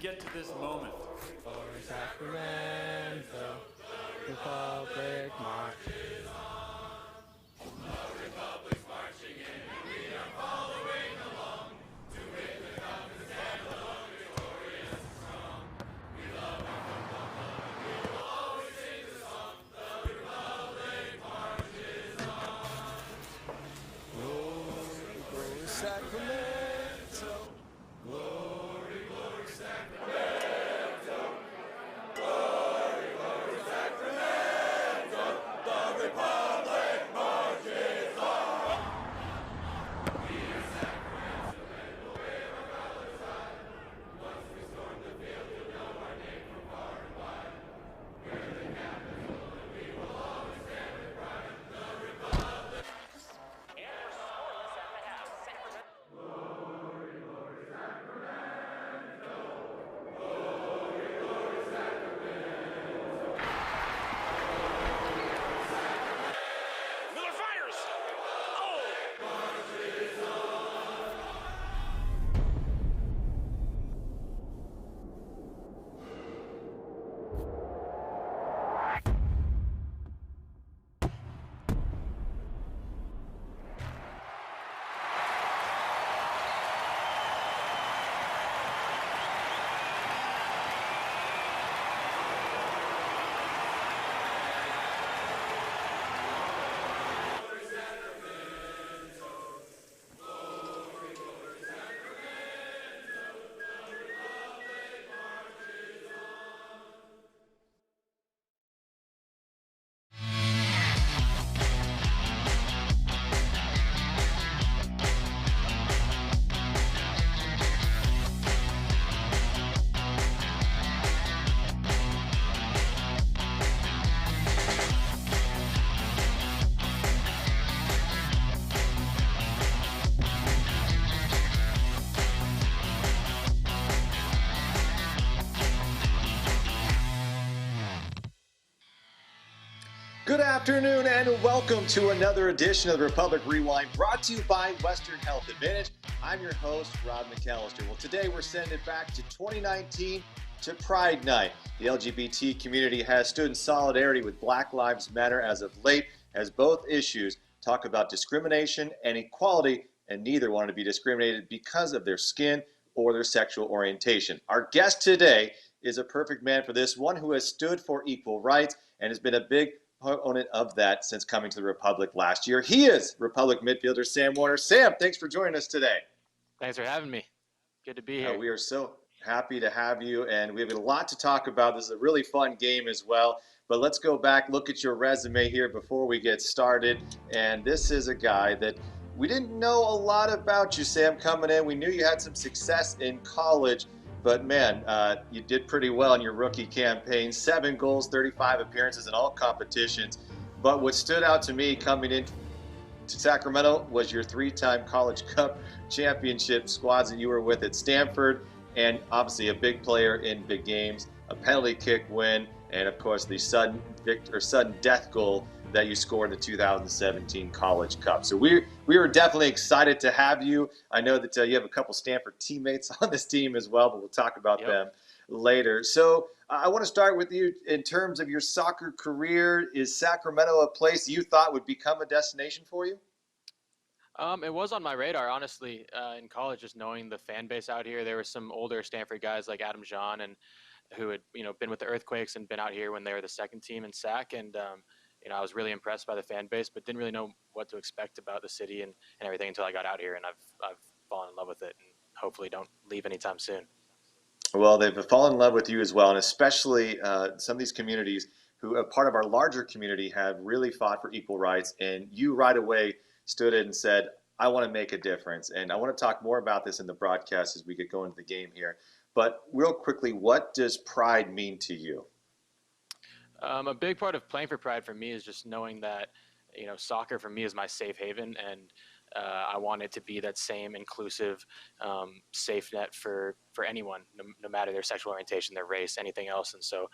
get to this moment. Glory Sacramento, Republic march. Glory Sacramento, glory, glory Sacramento, glory, glory Sacramento, the Republic marches on. We are Sacramento and we'll wave our colors high. Once we storm the field, you'll know our name from far and wide. We're the capital and we will always stand with pride. The Republic. And we're scoreless at the half. Sacramento. Glory, glory Sacramento. Glory, glory Sacramento. Miller fires. Oh! Marches on. Good afternoon and welcome to another edition of the Republic Rewind brought to you by Western Health Advantage. I'm your host, Rob McAllister. Well, today we're sending it back to 2019 to Pride Night. The LGBT community has stood in solidarity with Black Lives Matter as of late, as both issues talk about discrimination and equality, and neither want to be discriminated because of their skin or their sexual orientation. Our guest today is a perfect man for this, one who has stood for equal rights and has been a big proponent of that since coming to the Republic last year. He is Republic midfielder Sam Werner. Sam, thanks for joining us today. Thanks for having me. Good to be here. We are so happy to have you, and we have a lot to talk about. This is a really fun game as well. But let's go back, look at your resume here before we get started. And this is a guy that we didn't know a lot about you, Sam, coming in. We knew you had some success in college. But, man, you did pretty well in your rookie campaign. 7 goals, 35 appearances in all competitions. But what stood out to me coming in to Sacramento was your 3-time College Cup championship squads that you were with at Stanford, and obviously a big player in big games, a penalty kick win, and, of course, the sudden death goal that you scored in the 2017 College Cup. So we are definitely excited to have you. I know that you have a couple Stanford teammates on this team as well, but we'll talk about them later. So I want to start with you in terms of your soccer career. Is Sacramento a place you thought would become a destination for you? It was on my radar, honestly, in college, just knowing the fan base out here. There were some older Stanford guys like Adam John and who had been with the Earthquakes and been out here when they were the second team in Sac, and I was really impressed by the fan base, but didn't really know what to expect about the city and everything until I got out here, and I've fallen in love with it, and hopefully don't leave anytime soon. Well, they've fallen in love with you as well, and especially some of these communities who are part of our larger community have really fought for equal rights, and you right away stood in and said, I want to make a difference. And I want to talk more about this in the broadcast as we get going into the game here. But real quickly, what does pride mean to you? A big part of playing for Pride for me is just knowing that, soccer for me is my safe haven, and I want it to be that same inclusive, safe net for anyone, no matter their sexual orientation, their race, anything else. And so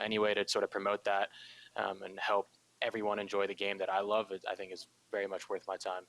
any way to sort of promote that and help everyone enjoy the game that I love, I think is very much worth my time.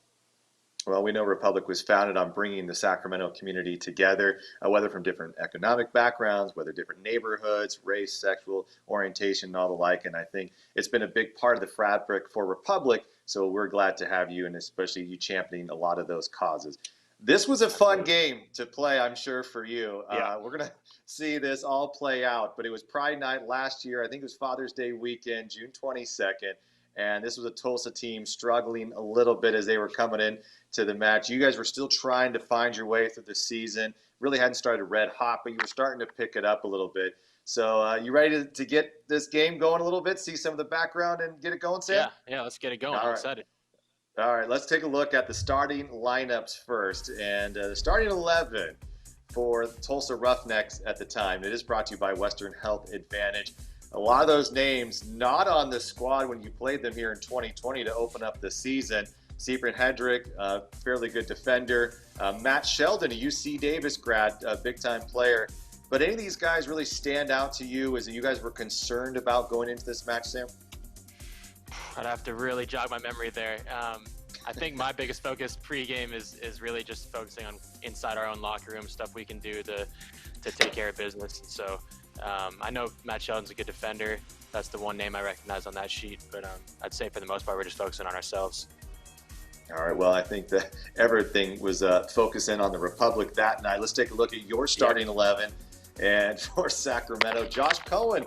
Well, we know Republic was founded on bringing the Sacramento community together, whether from different economic backgrounds, whether different neighborhoods, race, sexual orientation, and all the like. And I think it's been a big part of the fabric for Republic. So we're glad to have you, and especially you championing a lot of those causes. This was a fun game to play, I'm sure, for you. Yeah. We're going to see this all play out, but it was Pride Night last year. I think it was Father's Day weekend, June 22nd. And this was a Tulsa team struggling a little bit as they were coming in to the match. You guys were still trying to find your way through the season. Really hadn't started red hot, but you were starting to pick it up a little bit. So you ready to get this game going a little bit, see some of the background and get it going, Sam? Yeah, let's get it going. All I'm right. excited. All right, let's take a look at the starting lineups first. And the starting 11 for Tulsa Roughnecks at the time. It is brought to you by Western Health Advantage. A lot of those names not on the squad when you played them here in 2020 to open up the season. Seabrin Hedrick, fairly good defender. Matt Sheldon, a UC Davis grad, a big-time player. But any of these guys really stand out to you as you guys were concerned about going into this match, Sam? I'd have to really jog my memory there. I think my biggest focus pregame is really just focusing on inside our own locker room, stuff we can do to take care of business. And so I know Matt Sheldon's a good defender. That's the one name I recognize on that sheet. But I'd say for the most part, we're just focusing on ourselves. All right, well, I think that everything was focusing on the Republic that night. Let's take a look at your starting 11. And for Sacramento, Josh Cohen,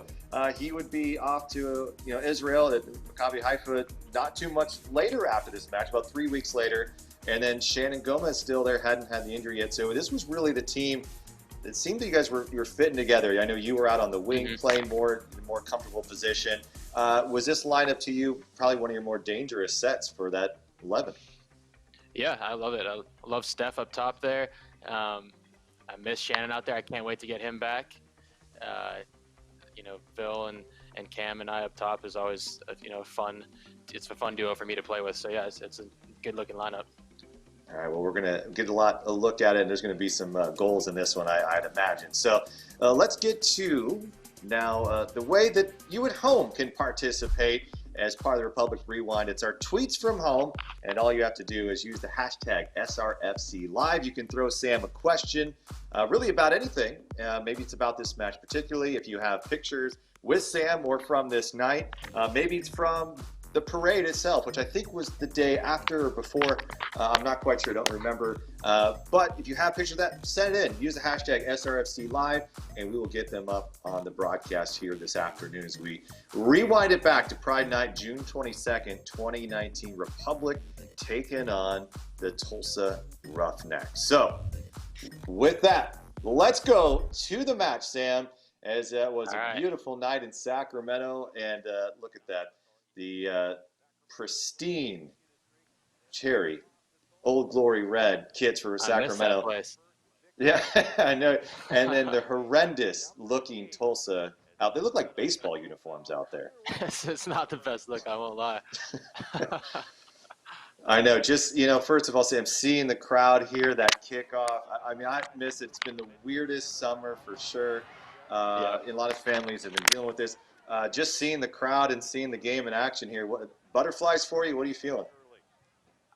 he would be off to Israel at Maccabi Haifa not too much later after this match, about 3 weeks later. And then Shannon Gomez still there, hadn't had the injury yet. So this was really the team. It seemed that you guys were fitting together. I know you were out on the wing, playing more in a more comfortable position. Was this lineup to you probably one of your more dangerous sets for that 11? Yeah, I love it. I love Steph up top there. I miss Shannon out there. I can't wait to get him back. Phil and Cam and I up top is always fun. It's a fun duo for me to play with. So yeah, it's a good looking lineup. All right, well, we're going to get a look at it, and there's going to be some goals in this one, I'd imagine. So let's get to now the way that you at home can participate as part of the Republic Rewind. It's our tweets from home, and all you have to do is use the hashtag SRFCLive. You can throw Sam a question, really about anything. Maybe it's about this match particularly. If you have pictures with Sam or from this night, maybe it's from the parade itself, which I think was the day after or before. I'm not quite sure, don't remember. But if you have pictures of that, send it in. Use the hashtag SRFCLive, and we will get them up on the broadcast here this afternoon as we rewind it back to Pride Night, June 22nd, 2019. Republic taking on the Tulsa Roughnecks. So with that, let's go to the match, Sam, as that was a beautiful night in Sacramento. And look at that. The pristine cherry, Old Glory red kits for Sacramento. I miss Yeah, I know. And then the horrendous looking Tulsa out. They look like baseball uniforms out there. It's not the best look, I won't lie. I know. Just, first of all, Sam, seeing the crowd here, that kickoff. I mean, I miss it. It's been the weirdest summer for sure. A lot of families have been dealing with this. Just seeing the crowd and seeing the game in action here. What butterflies for you? What are you feeling?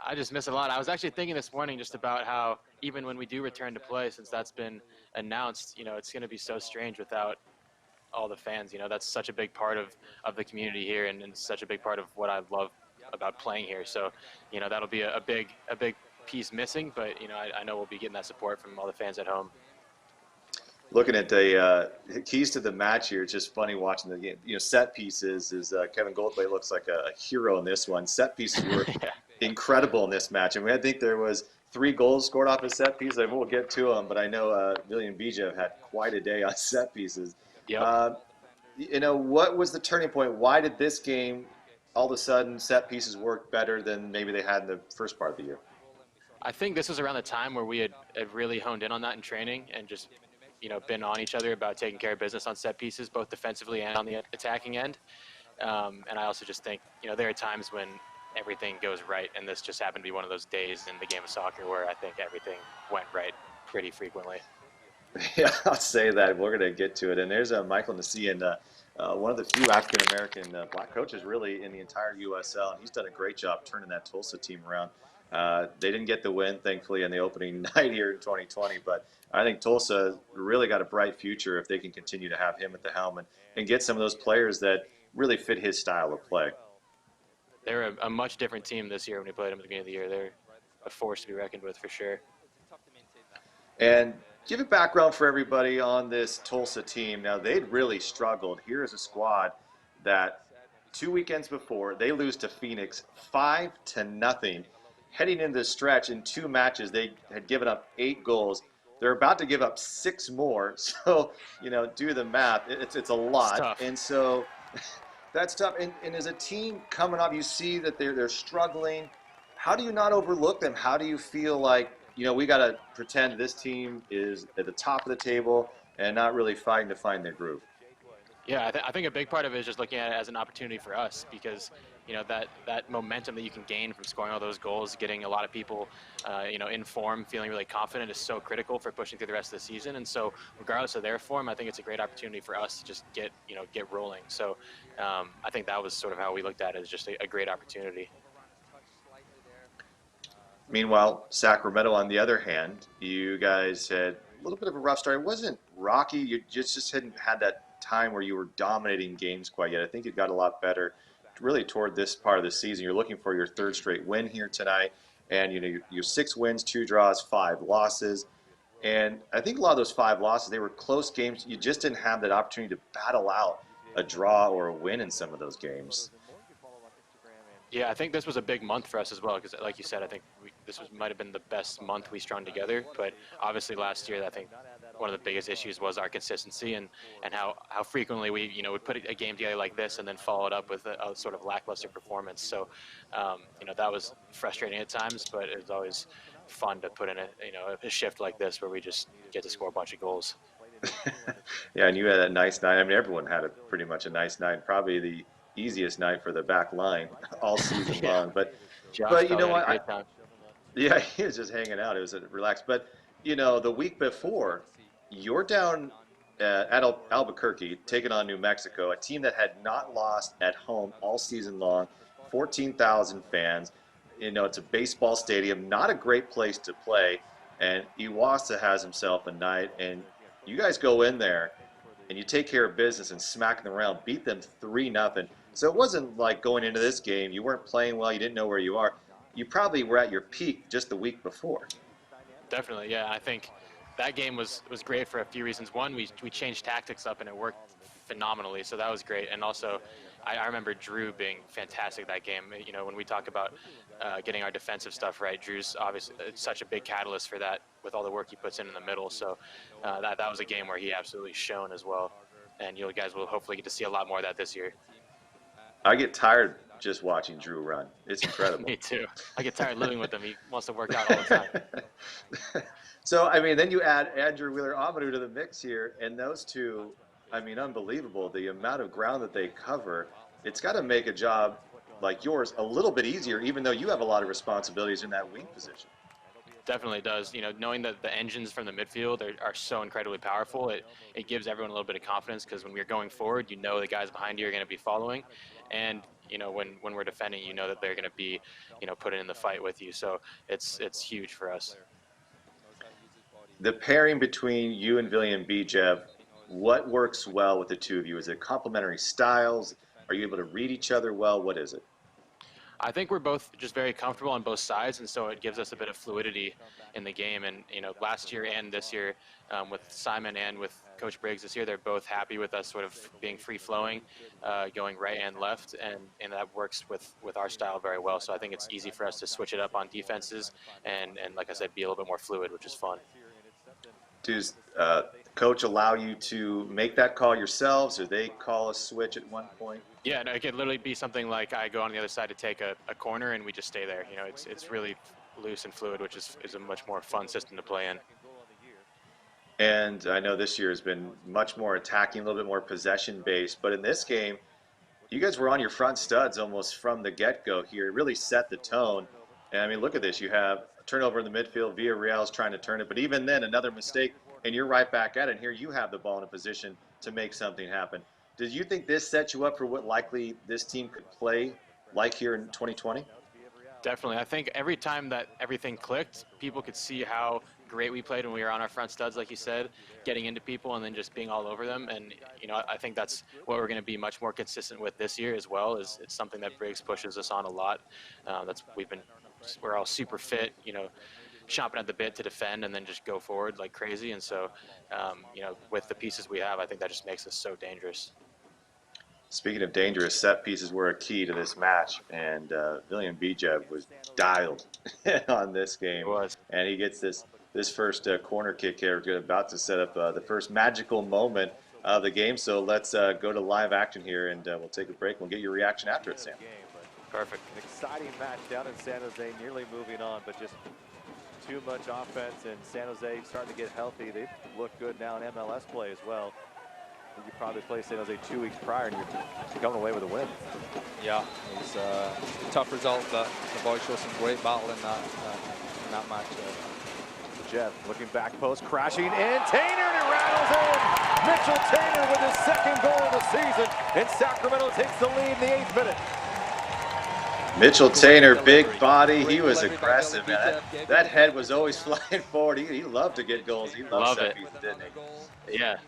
I just miss it a lot. I was actually thinking this morning just about how even when we do return to play, since that's been announced, it's going to be so strange without all the fans. That's such a big part of the community here and such a big part of what I love about playing here. So, that'll be a big piece missing, but, I know we'll be getting that support from all the fans at home. Looking at the keys to the match here, it's just funny watching the game. Set pieces is Kevin Goldthwait looks like a hero in this one. Set pieces were incredible in this match. I think there was 3 goals scored off of set pieces. We'll get to them, but I know Billy and Bija have had quite a day on set pieces. Yep. What was the turning point? Why did this game all of a sudden set pieces work better than maybe they had in the first part of the year? I think this was around the time where we had really honed in on that in training and just been on each other about taking care of business on set pieces, both defensively and on the attacking end. And I also just think, there are times when everything goes right, and this just happened to be one of those days in the game of soccer where I think everything went right pretty frequently. Yeah, I'll say that. We're going to get to it. And there's Michael Nasian, one of the few African-American black coaches really in the entire USL, and he's done a great job turning that Tulsa team around. They didn't get the win, thankfully, in the opening night here in 2020. But I think Tulsa really got a bright future if they can continue to have him at the helm and get some of those players that really fit his style of play. They're a much different team this year when we played them at the beginning of the year. They're a force to be reckoned with for sure. And give a background for everybody on this Tulsa team. Now, they'd really struggled. Here is a squad that 2 weekends before, they lose to Phoenix 5-0. Heading into the stretch in 2 matches, they had given up 8 goals. They're about to give up 6 more. So, do the math. It's a lot. It's tough. And so that's tough. And as a team coming up, you see that they're struggling. How do you not overlook them? How do you feel like, we got to pretend this team is at the top of the table and not really fighting to find their groove? Yeah, I think a big part of it is just looking at it as an opportunity for us because, that momentum that you can gain from scoring all those goals, getting a lot of people, in form, feeling really confident is so critical for pushing through the rest of the season. And so regardless of their form, I think it's a great opportunity for us to just get rolling. So I think that was sort of how we looked at it, as just a great opportunity. Meanwhile, Sacramento, on the other hand, you guys had a little bit of a rough start. It wasn't rocky. You just hadn't had that time where you were dominating games quite yet. I think it got a lot better really toward this part of the season. You're looking for your 3rd straight win here tonight. And, your 6 wins, 2 draws, 5 losses. And I think a lot of those 5 losses, they were close games. You just didn't have that opportunity to battle out a draw or a win in some of those games. Yeah, I think this was a big month for us as well because, like you said, I think this might have been the best month we strung together. But obviously last year, I think one of the biggest issues was our consistency and how frequently we would put a game together like this and then follow it up with a sort of lackluster performance. So that was frustrating at times, but it was always fun to put in a shift like this where we just get to score a bunch of goals. Yeah, and you had a nice night. I mean, everyone had pretty much a nice night. Probably the easiest night for the back line all season Yeah. long. But Josh you know had a what? great time. Yeah, he was just hanging out. It was relaxed. But the week before, you're down at Albuquerque taking on New Mexico, a team that had not lost at home all season long, 14,000 fans. It's a baseball stadium, not a great place to play. And Iwasa has himself a night, and you guys go in there and you take care of business and smack them around, beat them 3-0. So it wasn't like going into this game, you weren't playing well, you didn't know where you are. You probably were at your peak just the week before. Definitely, yeah. I think that game was great for a few reasons. One, we changed tactics up and it worked phenomenally, so that was great. And also, I remember Drew being fantastic that game. When we talk about getting our defensive stuff right, Drew's obviously such a big catalyst for that with all the work he puts in the middle. So that was a game where he absolutely shone as well. And you guys will hopefully get to see a lot more of that this year. I get tired just watching Drew run. It's incredible. Me too. I get tired living with him. He wants to work out all the time. So, I mean, then you add Andrew Wheeler-Amadou to the mix here, and those two, I mean, unbelievable. The amount of ground that they cover, it's got to make a job like yours a little bit easier, even though you have a lot of responsibilities in that wing position. Definitely does. Knowing that the engines from the midfield are so incredibly powerful, it gives everyone a little bit of confidence because when we're going forward, the guys behind you are going to be following. And, when we're defending, that they're going to be, putting in the fight with you. So it's huge for us. The pairing between you and William Bijev, what works well with the two of you? Is it complementary styles? Are you able to read each other well? What is it? I think we're both just very comfortable on both sides, and so it gives us a bit of fluidity in the game. And last year and this year, with Simon and with Coach Briggs this year, they're both happy with us sort of being free-flowing, going right and left, and that works with our style very well. So I think it's easy for us to switch it up on defenses and like I said, be a little bit more fluid, which is fun. Does coach allow you to make that call yourselves, or they call a switch at one point? Yeah, no, it could literally be something like I go on the other side to take a corner and we just stay there. It's really loose and fluid, which is a much more fun system to play in. And I know this year has been much more attacking, a little bit more possession-based. But in this game, you guys were on your front studs almost from the get-go here. It really set the tone. And, I mean, look at this. You have a turnover in the midfield. Villarreal's trying to turn it. But even then, another mistake, and you're right back at it. And here you have the ball in a position to make something happen. Did you think this set you up for what likely this team could play like here in 2020? Definitely. I think every time that everything clicked, people could see how great we played when we were on our front studs, like you said, getting into people and then just being all over them. And, I think that's what we're going to be much more consistent with this year as well. Is it's something that Briggs pushes us on a lot. We're all super fit, chomping at the bit to defend and then just go forward like crazy. And so, with the pieces we have, I think that just makes us so dangerous. Speaking of dangerous, set pieces were a key to this match, and William Bijev was dialed on this game. It was. And he gets this first corner kick here, about to set up the first magical moment of the game. So let's go to live action here, and we'll take a break. We'll get your reaction after it, Sam. Perfect. An exciting match down in San Jose, nearly moving on, but just too much offense, and San Jose starting to get healthy. They look good now in MLS play as well. You probably played San Jose 2 weeks prior, and you're coming away with a win. Yeah, it was a tough result, but the boys showed some great battle in that match. Jeff looking back post, crashing in, Tainer, and it rattles in. Mitchell Tainer with his second goal of the season, and Sacramento takes the lead in the 8th minute. Mitchell Tainer, big body, he was aggressive, man. That head was always flying forward. He loved to get goals. He loved set pieces, didn't he? Yeah.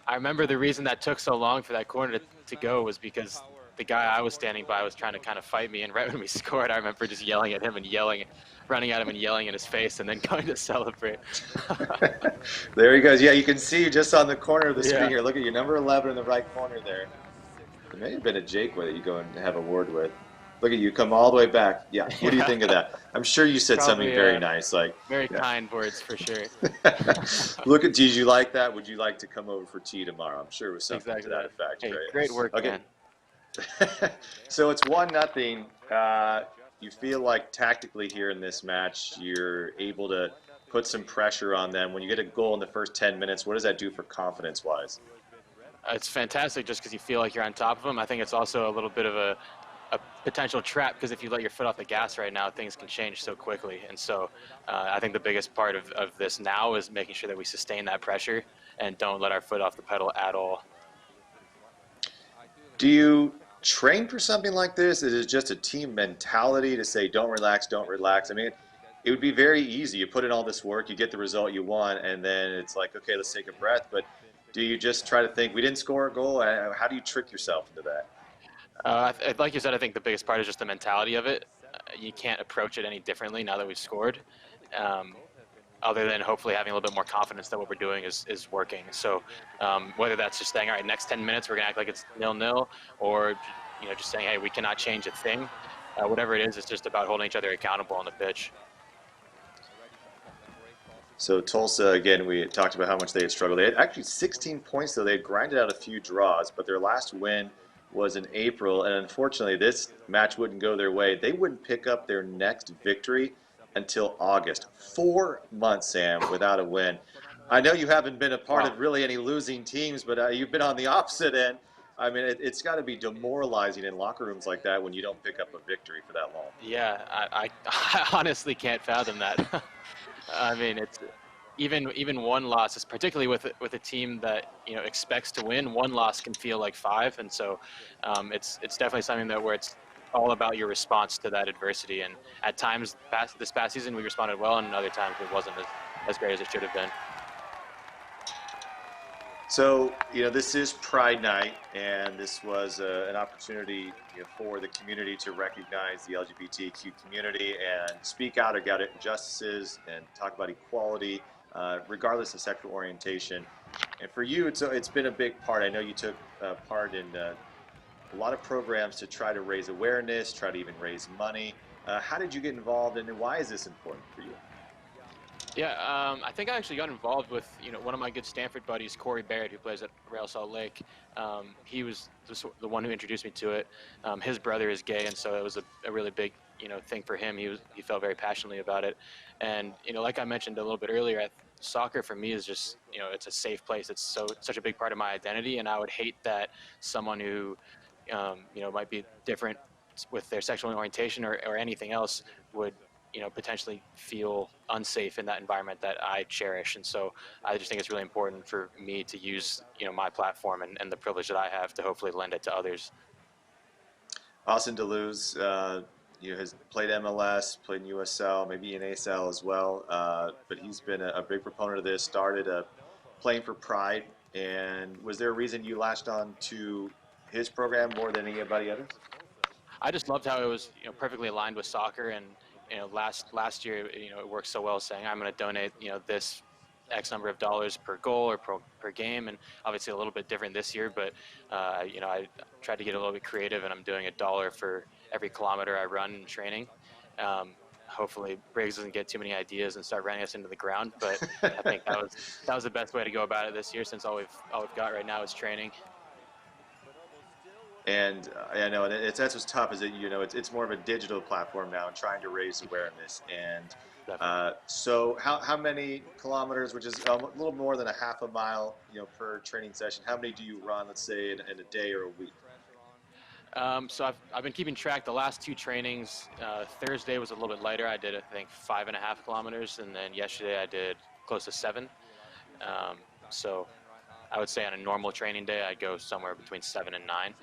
I remember the reason that took so long for that corner to go was because the guy I was standing by was trying to kind of fight me, and right when we scored, I remember just yelling at him and running at him and yelling in his face, and then going to celebrate. There he goes. Yeah, you can see just on the corner of the screen here. Look at your number 11 in the right corner there. There may have been a Jake with it you go and have a word with. Look at you, come all the way back. Yeah, what do you think of that? I'm sure you said something very nice. Very kind words, for sure. Look at, did you like that? Would you like to come over for tea tomorrow? I'm sure it was something to that effect. Hey, right? great work, okay. man. So it's 1-0. You feel like tactically here in this match, you're able to put some pressure on them. When you get a goal in the first 10 minutes, what does that do for confidence-wise? It's fantastic just because you feel like you're on top of them. I think it's also a little bit of a potential trap, because if you let your foot off the gas right now, things can change so quickly. And so I think the biggest part of this now is making sure that we sustain that pressure and don't let our foot off the pedal at all. Do you train for something like this? Is it just a team mentality to say, don't relax, don't relax? I mean, it would be very easy. You put in all this work, you get the result you want, and then it's like, okay, let's take a breath. But do you just try to think, we didn't score a goal? How do you trick yourself into that? Like you said, I think the biggest part is just the mentality of it. You can't approach it any differently now that we've scored, other than hopefully having a little bit more confidence that what we're doing is working. So whether that's just saying, all right, next 10 minutes we're going to act like it's 0-0, or just saying, hey, we cannot change a thing. Whatever it is, it's just about holding each other accountable on the pitch. So Tulsa, again, we talked about how much they had struggled. They had actually 16 points, though. They had grinded out a few draws, but their last win was in April, and unfortunately this match wouldn't go their way. They wouldn't pick up their next victory until August. 4 months, Sam, without a win. I know you haven't been a part of really any losing teams, but you've been on the opposite end. I mean, it's got to be demoralizing in locker rooms like that when you don't pick up a victory for that long. Yeah, I honestly can't fathom that. I mean, it's even one loss, particularly with a team that expects to win. One loss can feel like 5, and so it's definitely something where it's all about your response to that adversity. And at times this past season we responded well, and other times it wasn't as great as it should have been. So, this is Pride Night, and this was an opportunity for the community to recognize the LGBTQ community and speak out about injustices and talk about equality, regardless of sexual orientation. And for you, it's been a big part. I know you took part in a lot of programs to try to raise awareness, try to even raise money. How did you get involved, and why is this important for you? Yeah, I think I actually got involved with one of my good Stanford buddies, Corey Barrett, who plays at Real Salt Lake. He was the one who introduced me to it. His brother is gay, and so it was a really big thing for him. He felt very passionately about it, and like I mentioned a little bit earlier, soccer for me is just it's a safe place. It's such a big part of my identity, and I would hate that someone who might be different with their sexual orientation or anything else would potentially feel unsafe in that environment that I cherish. And so I just think it's really important for me to use, my platform and the privilege that I have to hopefully lend it to others. Austin Deleuze, has played MLS, played in USL, maybe in ASL as well. But he's been a big proponent of this. Started playing for Pride. And was there a reason you latched on to his program more than anybody others? I just loved how it was, perfectly aligned with soccer, and last year, it worked so well, saying I'm going to donate, this X number of dollars per goal or per game, and obviously a little bit different this year, but I tried to get a little bit creative, and I'm doing $1 for every kilometer I run in training. Hopefully Briggs doesn't get too many ideas and start running us into the ground, but I think that was the best way to go about it this year, since all we've got right now is training. And I know, and that's what's tough, is that it's more of a digital platform now, and trying to raise awareness. And so how many kilometers, which is a little more than a half a mile, per training session? How many do you run, let's say, in a day or a week? So I've been keeping track. The last 2 trainings, Thursday was a little bit lighter. I did, I think, 5.5 kilometers, and then yesterday I did close to 7. So I would say on a normal training day, I'd go somewhere between 7 and 9.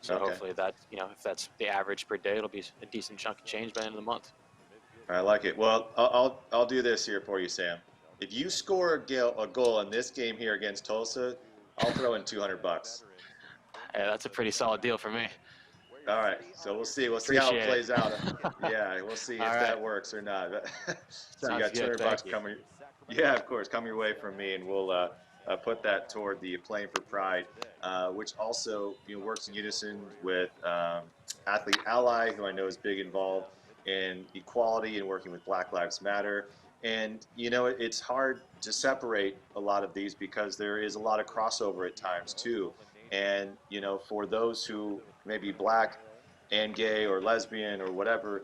So hopefully that, if that's the average per day, it'll be a decent chunk of change by the end of the month. I like it. Well, I'll do this here for you, Sam. If you score a goal in this game here against Tulsa, I'll throw in $200. Yeah, that's a pretty solid deal for me. All right, so we'll see. We'll see how it plays out. Yeah, we'll see if that works or not. So you got $200 coming. Yeah, of course, come your way from me, and we'll put that toward the Playing for Pride, which also works in unison with Athlete Ally, who I know is big involved in equality and working with Black Lives Matter. And it's hard to separate a lot of these, because there is a lot of crossover at times too. And for those who may be Black and gay or lesbian or whatever,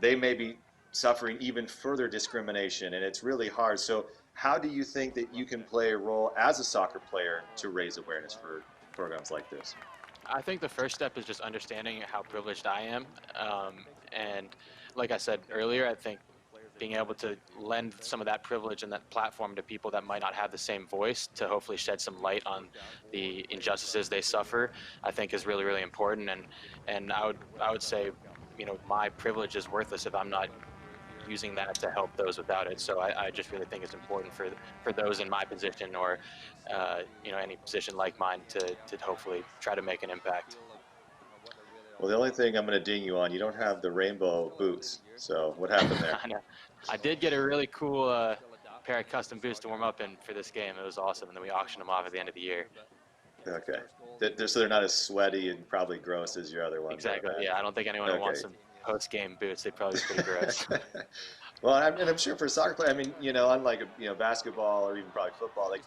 they may be suffering even further discrimination, and it's really hard. So how do you think that you can play a role as a soccer player to raise awareness for programs like this? I think the first step is just understanding how privileged I am. And like I said earlier, I think being able to lend some of that privilege and that platform to people that might not have the same voice, to hopefully shed some light on the injustices they suffer, I think is really, really important. And I would say, my privilege is worthless if I'm not using that to help those without it. So I just really think it's important for those in my position, or any position like mine, to hopefully try to make an impact. Well, the only thing I'm going to ding you on, you don't have the rainbow boots. So what happened there? I know. I did get a really cool pair of custom boots to warm up in for this game. It was awesome, and then we auctioned them off at the end of the year. Okay. So they're not as sweaty and probably gross as your other ones. Exactly. Yeah, I don't think anyone wants some post-game boots. They'd probably be pretty gross. Well, I'm sure for a soccer player, I mean, unlike basketball or even probably football, like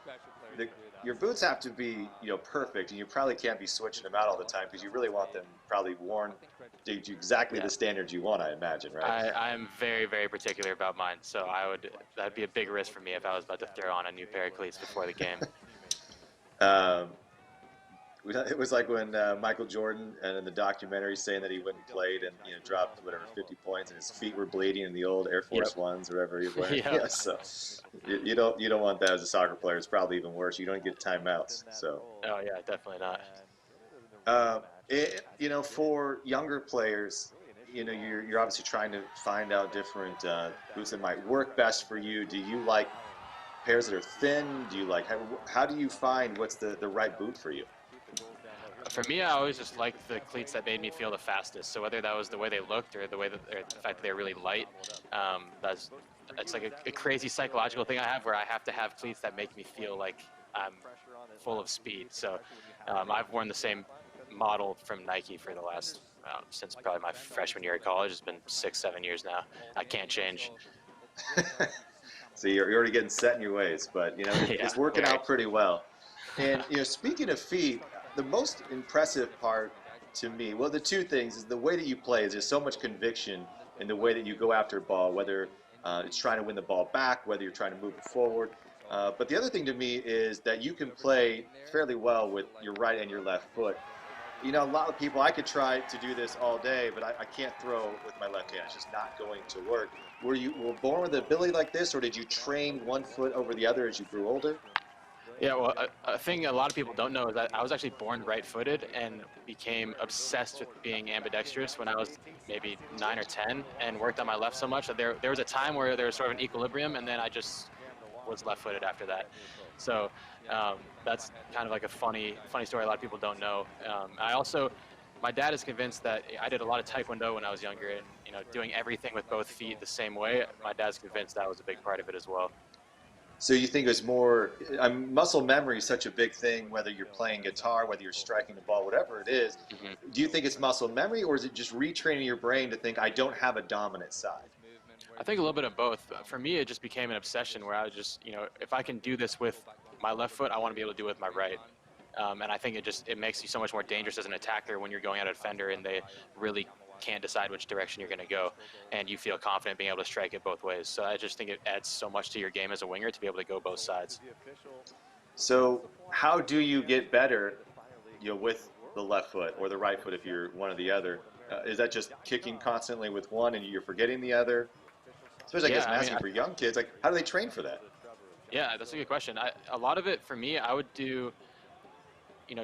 your boots have to be perfect, and you probably can't be switching them out all the time, because you really want them probably worn to exactly the standards you want, I imagine, right? I'm very, very particular about mine, so that'd be a big risk for me if I was about to throw on a new pair of cleats before the game. It was like when Michael Jordan, and in the documentary, saying that he went and played and dropped 50 points, and his feet were bleeding in the old Air Force Ones or whatever he was wearing. Yeah, so you don't want that as a soccer player. It's probably even worse. You don't get timeouts. So. Oh yeah, definitely not. For younger players, you're obviously trying to find out different boots that might work best for you. Do you like pairs that are thin? Do you like how do you find what's the right boot for you? For me, I always just liked the cleats that made me feel the fastest. So whether that was the way they looked, or the fact that they're really light, it's like a crazy psychological thing I have, where I have to have cleats that make me feel like I'm full of speed. So I've worn the same model from Nike for the last, since probably my freshman year of college. It's been 6-7 years now. I can't change. So you're already getting set in your ways, but it's working out pretty well. And speaking of feet, the most impressive part to me, well, the two things is the way that you play. Is there's so much conviction in the way that you go after a ball, whether it's trying to win the ball back, whether you're trying to move it forward. But the other thing to me is that you can play fairly well with your right and your left foot. A lot of people, I could try to do this all day, but I can't throw with my left hand. It's just not going to work. Were you born with an ability like this, or did you train one foot over the other as you grew older? Yeah, well, a thing a lot of people don't know is that I was actually born right-footed and became obsessed with being ambidextrous when I was maybe 9 or 10, and worked on my left so much that there was a time where there was sort of an equilibrium, and then I just was left-footed after that. So that's kind of like a funny story a lot of people don't know. My dad is convinced that I did a lot of taekwondo when I was younger, and doing everything with both feet the same way. My dad's convinced that was a big part of it as well. So you think it was more muscle memory is such a big thing, whether you're playing guitar, whether you're striking the ball, whatever it is. Mm-hmm. Do you think it's muscle memory, or is it just retraining your brain to think I don't have a dominant side? I think a little bit of both. For me, it just became an obsession where I was just, if I can do this with my left foot, I want to be able to do it with my right. And I think it makes you so much more dangerous as an attacker when you're going at a defender and they really can't decide which direction you're going to go, and you feel confident being able to strike it both ways. So I just think it adds so much to your game as a winger to be able to go both sides. So how do you get better, with the left foot or the right foot if you're one or the other? Is that just kicking constantly with one and you're forgetting the other? Especially, I guess, asking for young kids, like, how do they train for that? Yeah, that's a good question. A lot of it for me, I would do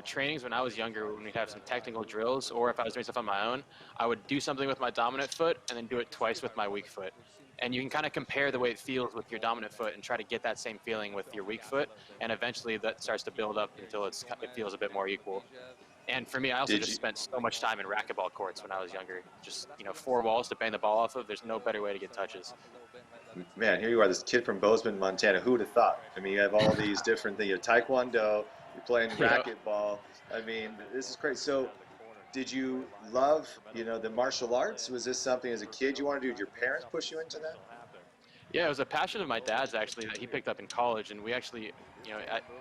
trainings when I was younger, when we'd have some technical drills, or if I was doing stuff on my own, I would do something with my dominant foot and then do it twice with my weak foot. And you can kind of compare the way it feels with your dominant foot and try to get that same feeling with your weak foot. And eventually that starts to build up until it feels a bit more equal. And for me, I also just spent so much time in racquetball courts when I was younger. Just, 4 walls to bang the ball off of. There's no better way to get touches. Man, here you are, this kid from Bozeman, Montana. Who would have thought? I mean, you have all these different things. You have taekwondo, you're playing racquetball. I mean, this is crazy. So did you love, the martial arts? Was this something as a kid you wanted to do? Did your parents push you into that? Yeah, it was a passion of my dad's, actually, that he picked up in college. And we actually,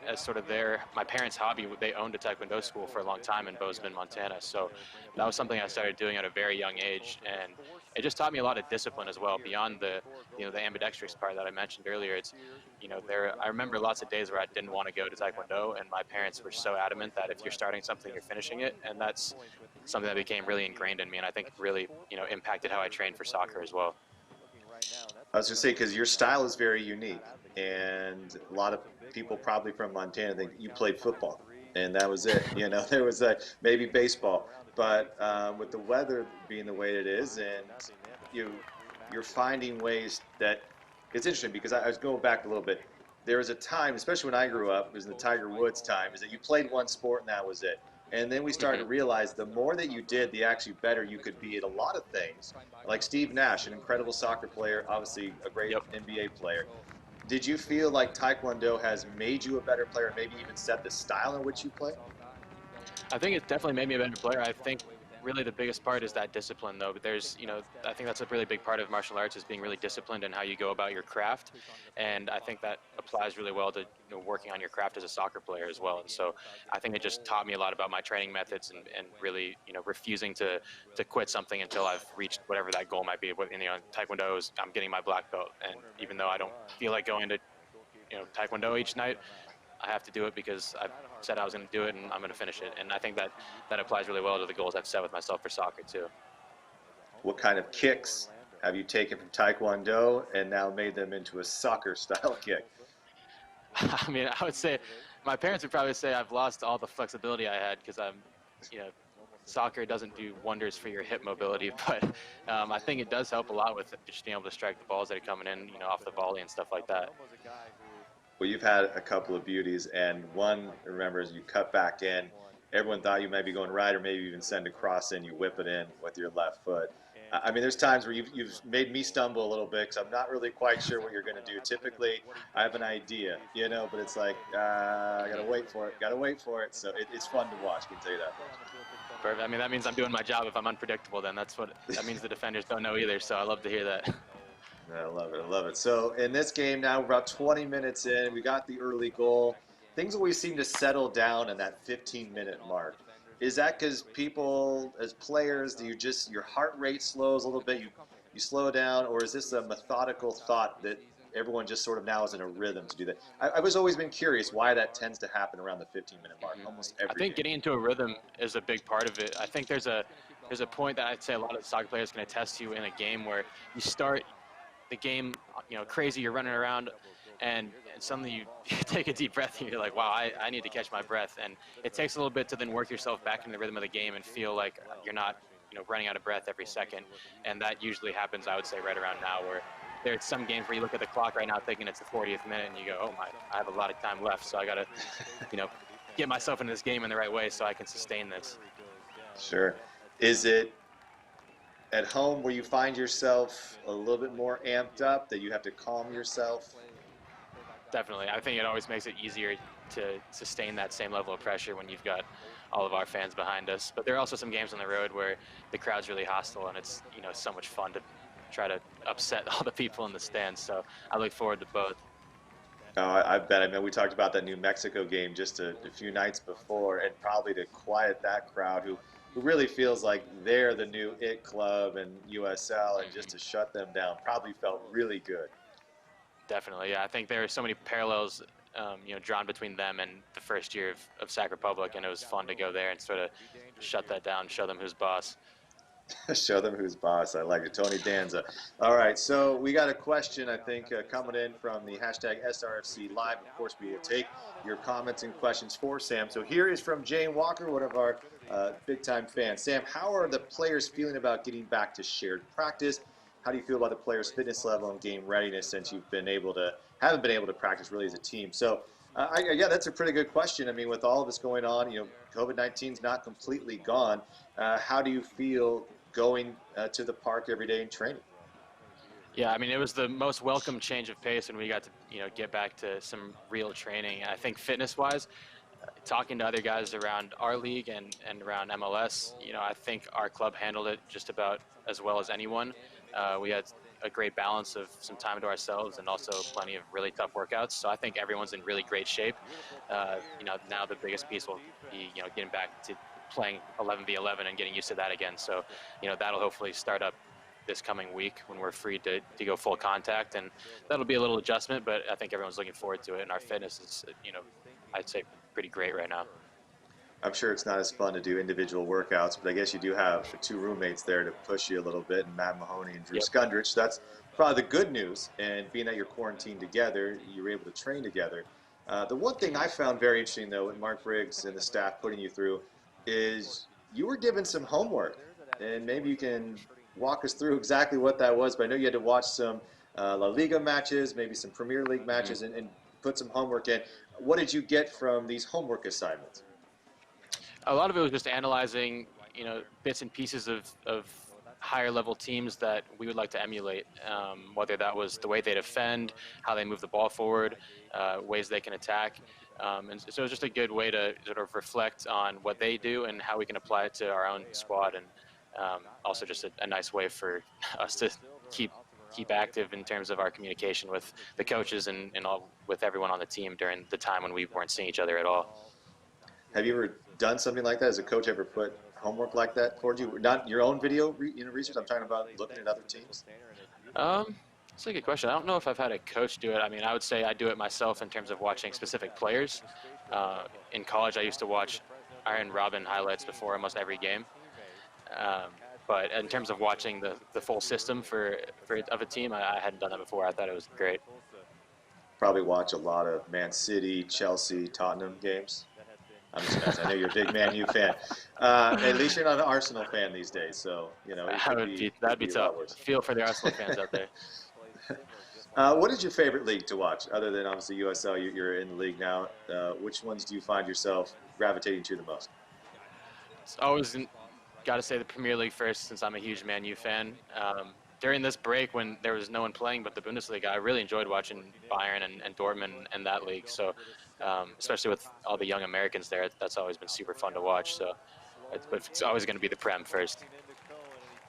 as sort of my parents' hobby, they owned a taekwondo school for a long time in Bozeman, Montana. So that was something I started doing at a very young age. And it just taught me a lot of discipline as well, beyond the ambidextrous part that I mentioned earlier. It's, I remember lots of days where I didn't want to go to taekwondo, and my parents were so adamant that if you're starting something, you're finishing it. And that's something that became really ingrained in me, and I think it really, impacted how I trained for soccer as well. I was going to say, because your style is very unique, and a lot of people probably from Montana think you played football, and that was it. There was maybe baseball, but with the weather being the way it is, and you're finding ways that it's interesting, because I was going back a little bit. There was a time, especially when I grew up, it was in the Tiger Woods time, is that you played one sport and that was it. And then we started to realize the more that you did, the actually better you could be at a lot of things. Like Steve Nash, an incredible soccer player, obviously a great NBA player. Did you feel like Taekwondo has made you a better player, maybe even set the style in which you play? I think it definitely made me a better player. I think really the biggest part is that discipline, though. But there's, I think that's a really big part of martial arts, is being really disciplined in how you go about your craft. And I think that applies really well to working on your craft as a soccer player as well. And so I think it just taught me a lot about my training methods, and really, refusing to quit something until I've reached whatever that goal might be. In Taekwondo, I'm getting my black belt. And even though I don't feel like going to Taekwondo each night, I have to do it because I've said I was going to do it, and I'm going to finish it. And I think that applies really well to the goals I've set with myself for soccer too. What kind of kicks have you taken from Taekwondo and now made them into a soccer style kick? I mean, I would say my parents would probably say I've lost all the flexibility I had, because soccer doesn't do wonders for your hip mobility, but I think it does help a lot with just being able to strike the balls that are coming in, off the volley and stuff like that. Well, you've had a couple of beauties, and one, remember, is you cut back in. Everyone thought you might be going right, or maybe even send a cross in. You whip it in with your left foot. I mean, there's times where you've made me stumble a little bit, because I'm not really quite sure what you're going to do. Typically, I have an idea, but it's like, I got to wait for it. So it's fun to watch, I can tell you that. Perfect. I mean, that means I'm doing my job if I'm unpredictable. Then that means the defenders don't know either. So I love to hear that. I love it. So in this game now, we're about 20 minutes in. We got the early goal. Things always seem to settle down in that 15-minute mark. Is that because people, as players, do your heart rate slows a little bit, you slow down, or is this a methodical thought that everyone just sort of now is in a rhythm to do that? I was always been curious why that tends to happen around the 15-minute mark, almost every I think getting into a rhythm is a big part of it. I think there's a point that I'd say a lot of soccer players can attest to in a game where you start the game, crazy, you're running around, and suddenly you take a deep breath and you're like, wow, I need to catch my breath. And it takes a little bit to then work yourself back into the rhythm of the game and feel like you're not, running out of breath every second. And that usually happens, I would say, right around now, where there's some games where you look at the clock right now thinking it's the 40th minute and you go, oh my, I have a lot of time left, so I got to, get myself into this game in the right way so I can sustain this. Sure. Is it at home where you find yourself a little bit more amped up, that you have to calm yourself? Definitely. I think it always makes it easier to sustain that same level of pressure when you've got all of our fans behind us. But there are also some games on the road where the crowd's really hostile, and it's, so much fun to try to upset all the people in the stands. So I look forward to both. Oh, I bet. I mean, we talked about that New Mexico game just a few nights before, and probably to quiet that crowd who really feels like they're the new it club and USL, and just to shut them down probably felt really good. Definitely, yeah. I think there are so many parallels, drawn between them and the first year of Sac Republic, and it was fun to go there and sort of shut that down, show them who's boss. Show them who's boss. I like it. Tony Danza. All right, so we got a question, I think, coming in from the hashtag SRFC Live. Of course, we will take your comments and questions for Sam. So here is from Jane Walker, one of our big-time fans. Sam, how are the players feeling about getting back to shared practice? How do you feel about the players' fitness level and game readiness since you've haven't been able to practice really as a team? So, yeah, that's a pretty good question. I mean, with all of this going on, COVID-19 is not completely gone. How do you feel going to the park every day and training? Yeah, I mean, it was the most welcome change of pace when we got to, get back to some real training. I think fitness-wise, talking to other guys around our league and around MLS, I think our club handled it just about as well as anyone. We had a great balance of some time to ourselves and also plenty of really tough workouts. So I think everyone's in really great shape. Now the biggest piece will be, getting back to playing 11v11 and getting used to that again. So, that'll hopefully start up this coming week when we're free to go full contact, and that'll be a little adjustment, but I think everyone's looking forward to it, and our fitness is, I'd say pretty great right now. I'm sure it's not as fun to do individual workouts, but I guess you do have two roommates there to push you a little bit, and Matt Mahoney and Drew Skundrich. So that's probably the good news. And being that you're quarantined together, you're able to train together. The one thing I found very interesting, though, with Mark Briggs and the staff putting you through, is you were given some homework. And maybe you can walk us through exactly what that was. But I know you had to watch some La Liga matches, maybe some Premier League matches, and put some homework in. What did you get from these homework assignments? A lot of it was just analyzing, bits and pieces of higher level teams that we would like to emulate, whether that was the way they defend, how they move the ball forward, ways they can attack. And so it was just a good way to sort of reflect on what they do and how we can apply it to our own squad, and also just a nice way for us to keep active in terms of our communication with the coaches and with everyone on the team during the time when we weren't seeing each other at all. Have you ever done something like that? Has a coach ever put homework like that towards you? Not your own video research. I'm talking about looking at other teams. That's a good question. I don't know if I've had a coach do it. I mean, I would say I do it myself in terms of watching specific players. In college, I used to watch Iron Robin highlights before almost every game. But in terms of watching the full system of a team, I hadn't done that before. I thought it was great. Probably watch a lot of Man City, Chelsea, Tottenham games. I'm just messing. I know you're a big Man U fan. At least you're not an Arsenal fan these days, so that'd be tough. Feel for the Arsenal fans out there. What is your favorite league to watch, other than obviously USL? You're in the league now. Which ones do you find yourself gravitating to the most? It's always got to say the Premier League first, since I'm a huge Man U fan. During this break, when there was no one playing but the Bundesliga, I really enjoyed watching Bayern and Dortmund and that league. So, especially with all the young Americans there, that's always been super fun to watch. So, it's always going to be the Prem first.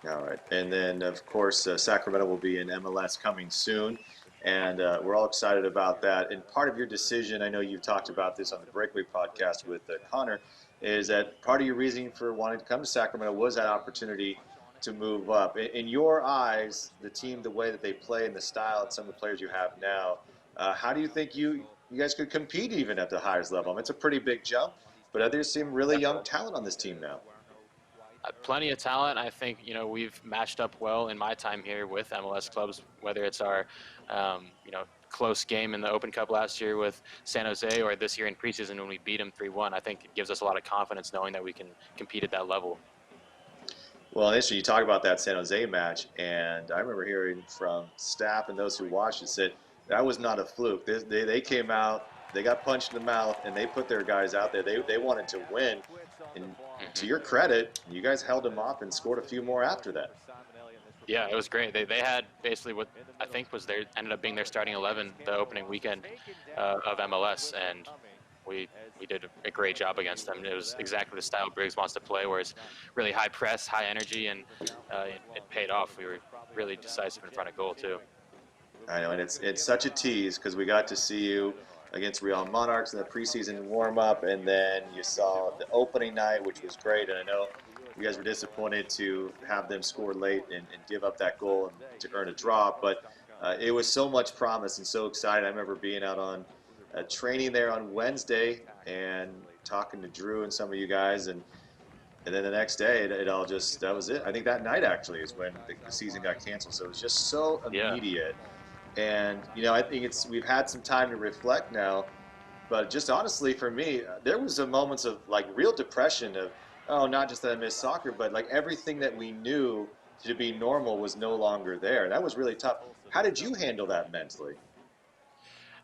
All right. And then, of course, Sacramento will be in MLS coming soon. And we're all excited about that. And part of your decision, I know you've talked about this on the Breakaway podcast with Connor, is that part of your reasoning for wanting to come to Sacramento was that opportunity to move up. In your eyes, the team, the way that they play and the style and some of the players you have now, how do you think you guys could compete even at the highest level? I mean, it's a pretty big jump, but there's some really young talent on this team now. Plenty of talent. I think, we've matched up well in my time here with MLS clubs, whether it's our, close game in the Open Cup last year with San Jose, or this year in preseason when we beat them 3-1, I think it gives us a lot of confidence knowing that we can compete at that level. Well, initially, you talk about that San Jose match, and I remember hearing from staff and those who watched it said that was not a fluke. They came out, they got punched in the mouth, and they put their guys out there. They wanted to win. And to your credit, you guys held them off and scored a few more after that. Yeah, it was great. They had basically what I think was ended up being their starting 11 the opening weekend of MLS, and we did a great job against them. It was exactly the style Briggs wants to play, where it's really high press, high energy, and it paid off. We were really decisive in front of goal too. I know, and it's such a tease because we got to see you against Real Monarchs in the preseason warm-up, and then you saw the opening night, which was great. And I know you guys were disappointed to have them score late and give up that goal and to earn a draw, but it was so much promise and so excited. I remember being out on training there on Wednesday and talking to Drew and some of you guys, and then the next day it all just, that was it. I think that night actually is when the season got canceled, so it was just so immediate. And I think we've had some time to reflect now, but just honestly for me, there was some moments of like real depression of, oh, not just that I missed soccer, but like everything that we knew to be normal was no longer there. That was really tough. How did you handle that mentally?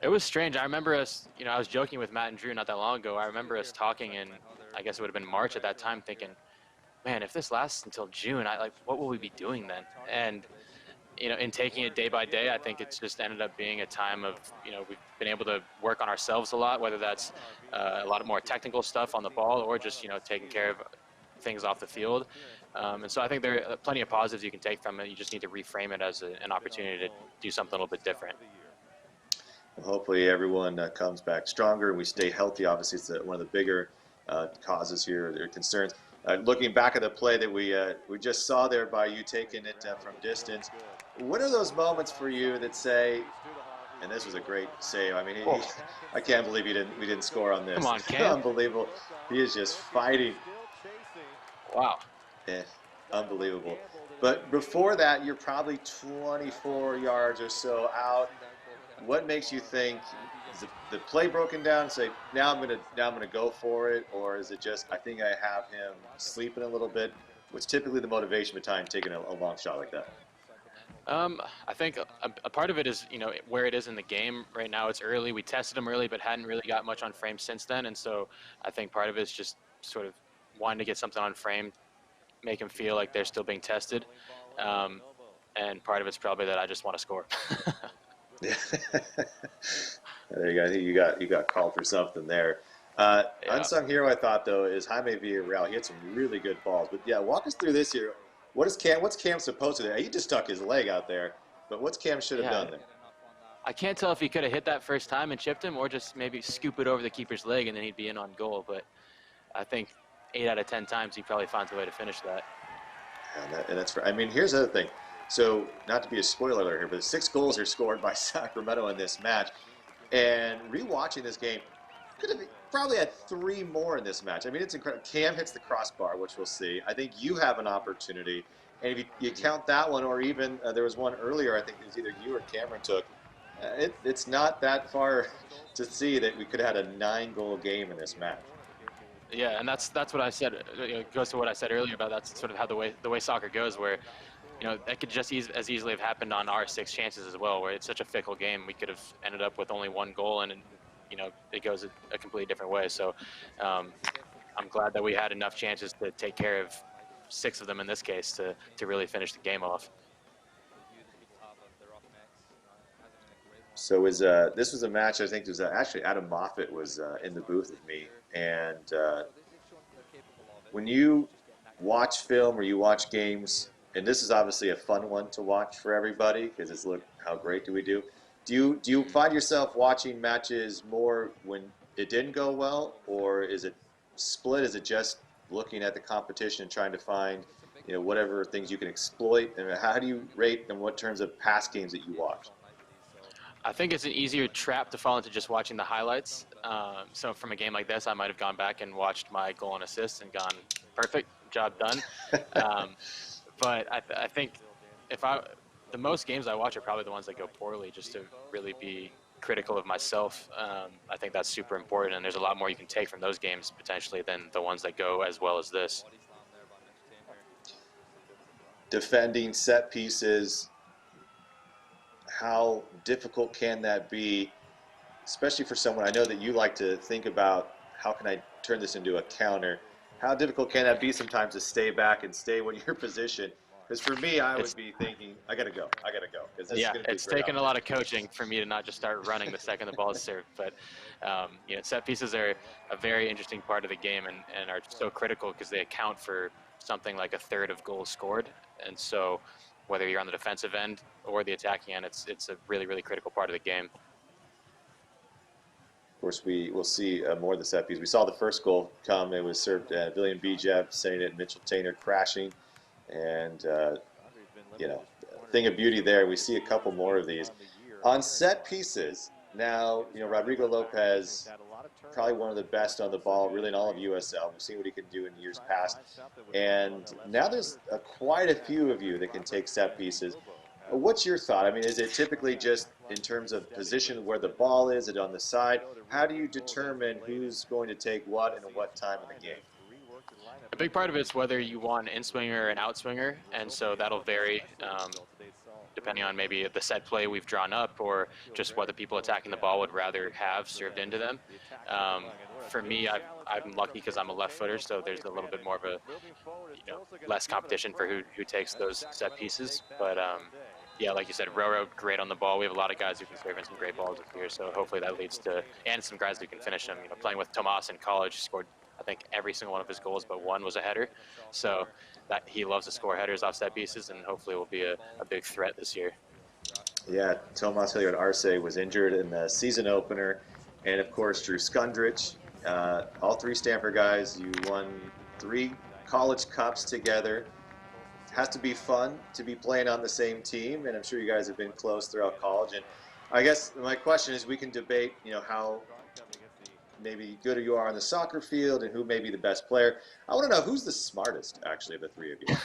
It was strange. I remember us, I was joking with Matt and Drew not that long ago. I remember us talking in, I guess it would have been March at that time, thinking, man, if this lasts until June, what will we be doing then? And, in taking it day by day, I think it's just ended up being a time of, we've been able to work on ourselves a lot, whether that's a lot of more technical stuff on the ball or just, taking care of things off the field. And so I think there are plenty of positives you can take from it. You just need to reframe it as an opportunity to do something a little bit different. Well, hopefully everyone comes back stronger and we stay healthy. Obviously, it's one of the bigger causes here, or concerns. Looking back at the play that we just saw there by you taking it from distance, what are those moments for you that say, and this was a great save. I mean, I can't believe we didn't score on this. Come on, Cam. Unbelievable. He is just fighting. Wow. Yeah, unbelievable. But before that, you're probably 24 yards or so out. What makes you think, is the play broken down and say, now I'm gonna go for it, or is it just, I think I have him sleeping a little bit? What's typically the motivation behind taking a long shot like that? I think a part of it is, where it is in the game right now. It's early. We tested them early, but hadn't really got much on frame since then. And so I think part of it is just sort of wanting to get something on frame, make them feel like they're still being tested. And part of it's probably that I just want to score. Yeah. There you go. I think you got called for something there. Unsung hero, I thought, though, is Jaime Villarreal. He had some really good balls. But yeah, walk us through this here. What's Cam supposed to do? He just stuck his leg out there, but what's Cam should have done there? I can't tell if he could have hit that first time and chipped him, or just maybe scoop it over the keeper's leg and then he'd be in on goal. But I think 8 out of 10 times he probably finds a way to finish that. Yeah, and that's right. I mean, here's the other thing. So, not to be a spoiler alert here, but 6 goals are scored by Sacramento in this match. And rewatching this game, could have probably had 3 more in this match. I mean, it's incredible. Cam hits the crossbar, which we'll see. I think you have an opportunity. And if you count that one, or even there was one earlier, I think it was either you or Cameron took. It's not that far to see that we could have had a 9-goal game in this match. Yeah, and that's what I said. It goes to what I said earlier about that's sort of how the way soccer goes, where that could just as easily have happened on our 6 chances as well, where it's such a fickle game. We could have ended up with only 1 goal, and it goes a completely different way. So I'm glad that we had enough chances to take care of 6 of them in this case to really finish the game off. So this was a match, I think it was actually Adam Moffat was in the booth with me. And when you watch film or you watch games, and this is obviously a fun one to watch for everybody because it's, look, how great do we do? Do you find yourself watching matches more when it didn't go well, or is it split? Is it just looking at the competition and trying to find, whatever things you can exploit? And how do you rate in what terms of past games that you watch? I think it's an easier trap to fall into just watching the highlights. So from a game like this, I might have gone back and watched my goal and assist and gone, perfect, job done. But I think the the most games I watch are probably the ones that go poorly, just to really be critical of myself. I think that's super important, and there's a lot more you can take from those games potentially than the ones that go as well as this. Defending set pieces, how difficult can that be, especially for someone? I know that you like to think about, how can I turn this into a counter? How difficult can that be sometimes to stay back and stay in your position? Because for me, I would be thinking, I gotta go, because this is going to be it's taken a lot of coaching for me to not just start running the second the ball is served. But set pieces are a very interesting part of the game, and are so critical because they account for something like a third of goals scored. And so whether you're on the defensive end or the attacking end, it's a really, really critical part of the game. Of course, we will see more of the set piece. We saw the first goal come. It was served at William Bijev, sending it, Mitchell Tainer crashing. And, thing of beauty there. We see a couple more of these. On set pieces, now, Rodrigo Lopez, probably one of the best on the ball, really in all of USL. We've seen what he can do in years past. And now there's quite a few of you that can take set pieces. What's your thought? I mean, is it typically just in terms of position where the ball is, it on the side? How do you determine who's going to take what and at what time in the game? A big part of it is whether you want an in-swinger or an out-swinger, and so that'll vary depending on maybe the set play we've drawn up, or just what the people attacking the ball would rather have served into them. For me, I'm lucky because I'm a left footer, so there's a little bit more of a less competition for who takes those set pieces. But yeah, like you said, Roro, great on the ball. We have a lot of guys who can serve in some great balls this year, so hopefully that leads to, and some guys who can finish them. Playing with Tomas in college, scored I think every single one of his goals but one was a header. So that he loves to score headers off set pieces, and hopefully will be a big threat this year. Yeah, Tomas Hilliard Arce was injured in the season opener. And of course, Drew Skundrich, all three Stanford guys. You won 3 college cups together. It has to be fun to be playing on the same team, and I'm sure you guys have been close throughout college. And I guess my question is, we can debate, how maybe good you are on the soccer field and who may be the best player. I want to know, who's the smartest, actually, of the 3 of you?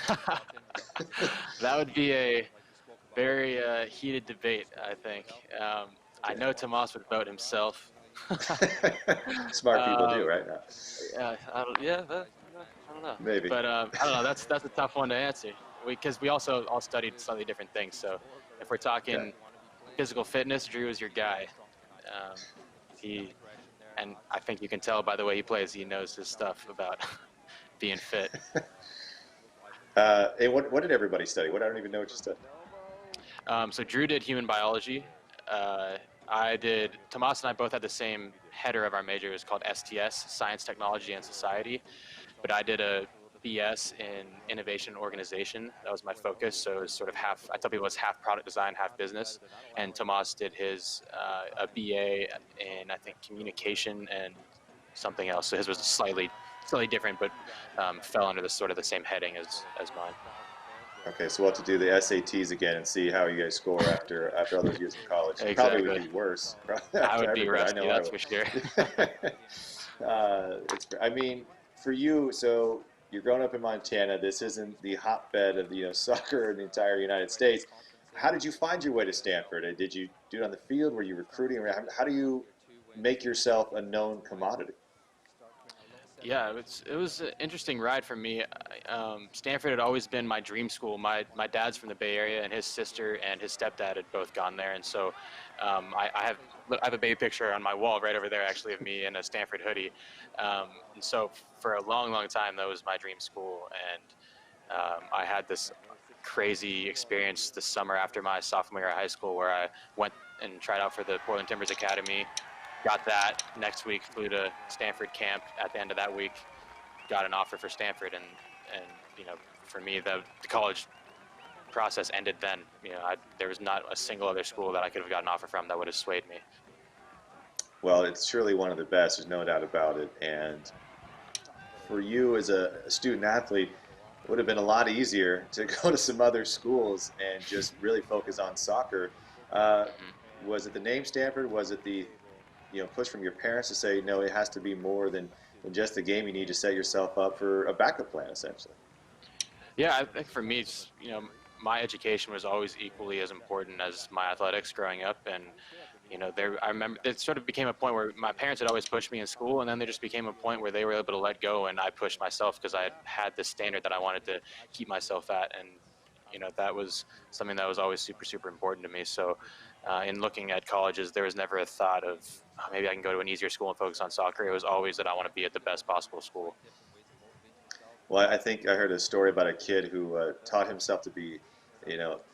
That would be a very heated debate, I think. I know Tomas would vote himself. Smart people do, right? I don't know. Maybe. But I don't know. That's a tough one to answer, because we also all studied slightly different things. So if we're talking physical fitness, Drew is your guy. And I think you can tell by the way he plays, he knows his stuff about being fit. Hey, what did everybody study? I don't even know what you studied. So Drew did human biology. Tomas and I both had the same header of our major. It was called STS, Science, Technology, and Society. But I did a BS in Innovation and Organization. That was my focus. So it was sort of I tell people it's half product design, half business. And Tomas did his a BA in, I think, Communication and something else. So his was slightly different, but fell under the same heading as mine. Okay, so we'll have to do the SATs again and see how you guys score after all those years in college. Exactly. Probably would be worse. I would be rusty, that's for sure. I mean, for you, so you're growing up in Montana. This isn't the hotbed of soccer in the entire United States. How did you find your way to Stanford? Did you do it on the field? Were you recruiting? How do you make yourself a known commodity? Yeah, it was an interesting ride for me. Stanford had always been my dream school. My dad's from the Bay Area, and his sister and his stepdad had both gone there. And so I have a baby picture on my wall right over there, actually, of me in a Stanford hoodie. And so for a long, long time, that was my dream school. And I had this crazy experience this summer after my sophomore year of high school, where I went and tried out for the Portland Timbers Academy. Got that. Next week, flew to Stanford camp. At the end of that week, got an offer for Stanford, and for me, the college process ended then. There was not a single other school that I could have gotten an offer from that would have swayed me. Well, it's surely one of the best. There's no doubt about it. And for you as a student athlete, it would have been a lot easier to go to some other schools and just really focus on soccer. Was it the name Stanford? Was it the push from your parents to say, no, it has to be more than just the game? You need to set yourself up for a backup plan, essentially? Yeah, I think for me, my education was always equally as important as my athletics growing up. And I remember it sort of became a point where my parents had always pushed me in school, and then there just became a point where they were able to let go, and I pushed myself because I had this standard that I wanted to keep myself at. And that was something that was always super, super important to me. So in looking at colleges, there was never a thought of, oh, maybe I can go to an easier school and focus on soccer. It was always that I want to be at the best possible school. Well, I think I heard a story about a kid who taught himself to be,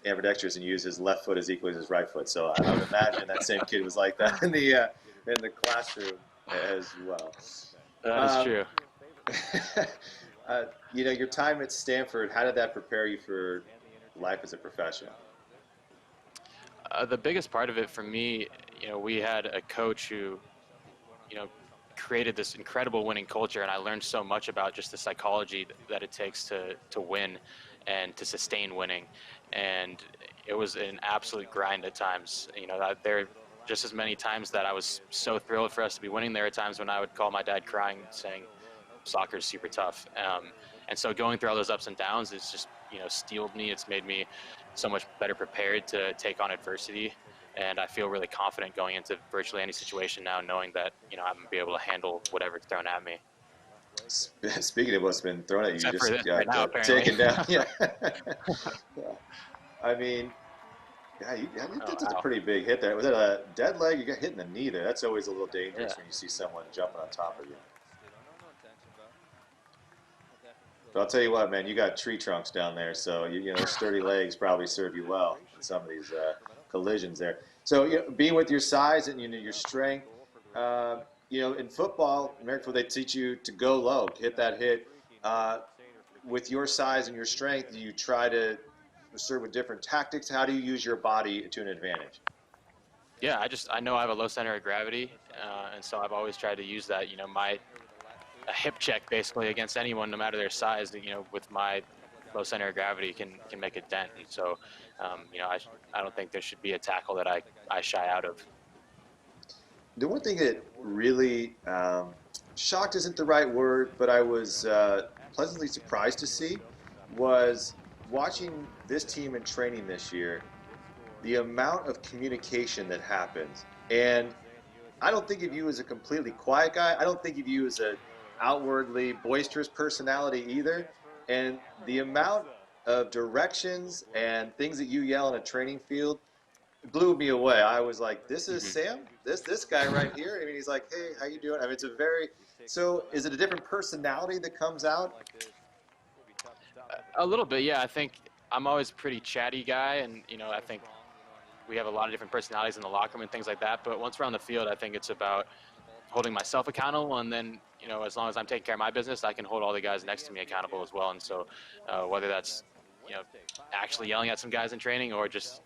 ambidextrous and use his left foot as equally as his right foot. So I would imagine that same kid was like that in the classroom as well. That is true. Your time at Stanford, how did that prepare you for life as a professional? The biggest part of it for me, we had a coach who, created this incredible winning culture, and I learned so much about just the psychology that it takes to win and to sustain winning. And it was an absolute grind at times. There are just as many times that I was so thrilled for us to be winning. There are times when I would call my dad crying, saying, soccer is super tough. And so going through all those ups and downs, it's just, steeled me. It's made me so much better prepared to take on adversity. And I feel really confident going into virtually any situation now, knowing that, I'm going to be able to handle whatever's thrown at me. Speaking of what's been thrown at you, Except just for this got right now, taken down. Yeah. Yeah. I mean, you Oh, did a wow. pretty big hit there. Was it a dead leg? You got hit in the knee there. That's always a little dangerous Yeah. when you see someone jumping on top of you. But I'll tell you what, man, you got tree trunks down there, so those sturdy legs probably serve you well in some of these collisions there. So being with your size and your strength, in football, American football, they teach you to go low, hit that hit. With your size and your strength, do you try to serve with different tactics? How do you use your body to an advantage? Yeah, I know I have a low center of gravity, and so I've always tried to use that. A hip check basically against anyone, no matter their size. With my low center of gravity, can make a dent. And so, I don't think there should be a tackle that I shy out of. The one thing that really shocked isn't the right word, but I was pleasantly surprised to see was watching this team in training this year, the amount of communication that happens. And I don't think of you as a completely quiet guy. I don't think of you as a outwardly boisterous personality either. And the amount of directions and things that you yell in a training field blew me away. I was like, this is Sam? This guy right here? I mean, he's like, hey, how you doing? I mean, so is it a different personality that comes out? A little bit, yeah. I think I'm always a pretty chatty guy, and I think we have a lot of different personalities in the locker room and things like that. But once we're on the field, I think it's about holding myself accountable, and then as long as I'm taking care of my business, I can hold all the guys next to me accountable as well. And so whether that's actually yelling at some guys in training or just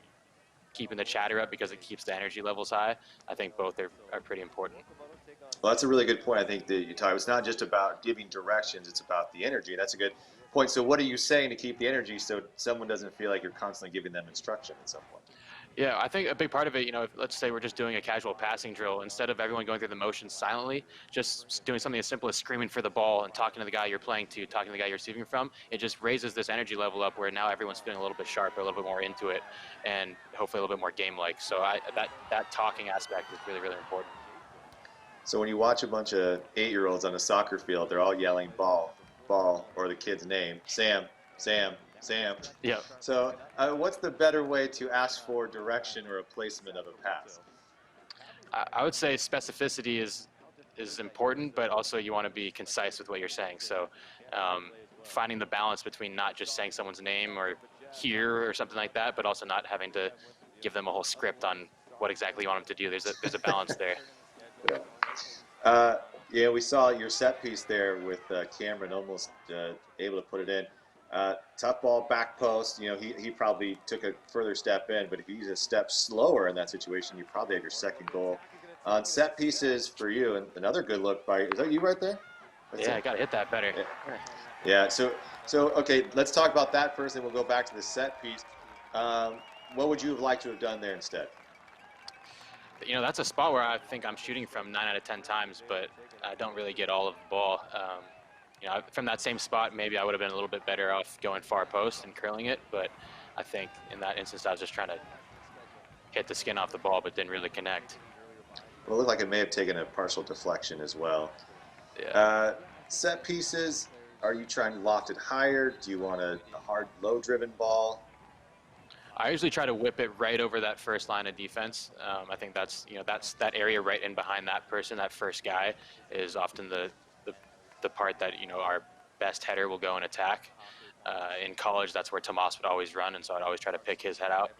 keeping the chatter up because it keeps the energy levels high, I think both are pretty important. Well, that's a really good point. I think that you talk. It's not just about giving directions; it's about the energy. That's a good point. So, what are you saying to keep the energy so someone doesn't feel like you're constantly giving them instruction at some point? Yeah, I think a big part of it, if, let's say we're just doing a casual passing drill, instead of everyone going through the motions silently, just doing something as simple as screaming for the ball and talking to the guy you're playing to, talking to the guy you're receiving from, it just raises this energy level up where now everyone's feeling a little bit sharper, a little bit more into it, and hopefully a little bit more game-like. So that talking aspect is really, really important. So when you watch a bunch of 8-year-olds on a soccer field, they're all yelling ball, ball, or the kid's name, Sam, Sam, Sam. Yeah. So what's the better way to ask for direction or a placement of a pass? I would say specificity is important, but also you want to be concise with what you're saying. So finding the balance between not just saying someone's name or here or something like that, but also not having to give them a whole script on what exactly you want them to do. There's a balance there. Yeah, we saw your set piece there with Cameron almost able to put it in. Tough ball, back post. He probably took a further step in, but if you use a step slower in that situation, you probably have your second goal. On set pieces for you, and another good look by, is that you right there? Yeah, I got to hit that better. Yeah, so okay, let's talk about that first, and we'll go back to the set piece. What would you have liked to have done there instead? That's a spot where I think I'm shooting from 9 out of 10 times, but I don't really get all of the ball. From that same spot, maybe I would have been a little bit better off going far post and curling it, but I think in that instance, I was just trying to hit the skin off the ball, but didn't really connect. Well, it looked like it may have taken a partial deflection as well. Yeah. Set pieces, are you trying to loft it higher? Do you want a hard, low-driven ball? I usually try to whip it right over that first line of defense. I think that's that area right in behind that person, that first guy, is often the part that our best header will go and attack. In college, that's where Tomas would always run, and so I'd always try to pick his head out.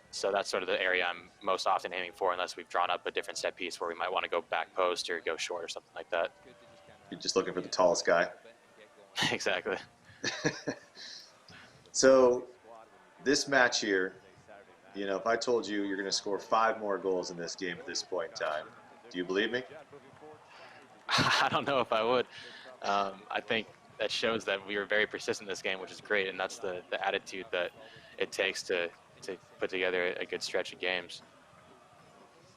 So that's sort of the area I'm most often aiming for, unless we've drawn up a different set piece where we might want to go back post or go short or something like that. You're just looking for the tallest guy. Exactly. So this match here, if I told you you're going to score 5 more goals in this game at this point in time, do you believe me? I don't know if I would. I think that shows that we were very persistent in this game, which is great, and that's the attitude that it takes to put together a good stretch of games.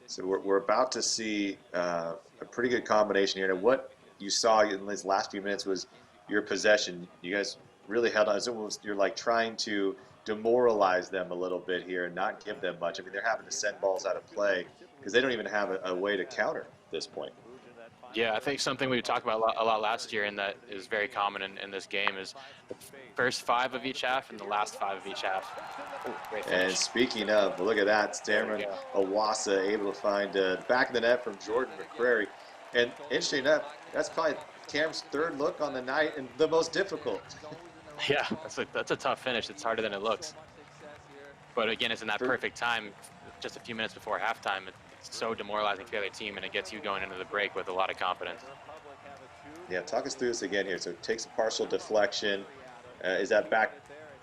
So we're about to see a pretty good combination here. And what you saw in these last few minutes was your possession. You guys really held on. You're like trying to demoralize them a little bit here and not give them much. I mean, they're having to send balls out of play because they don't even have a way to counter at this point. Yeah, I think something we talked about a lot last year, and that is very common in this game, is the first 5 of each half and the last 5 of each half. Ooh, great finish. And speaking of, look at that, Cameron Awasa able to find back of the net from Jordan McCrary. And interesting enough, that's probably Cam's 3rd look on the night and the most difficult. Yeah, that's a tough finish. It's harder than it looks. But again, it's in that perfect time, just a few minutes before halftime. It's so demoralizing for the other team, and it gets you going into the break with a lot of confidence. Yeah, talk us through this again here. So it takes a partial deflection. Is that back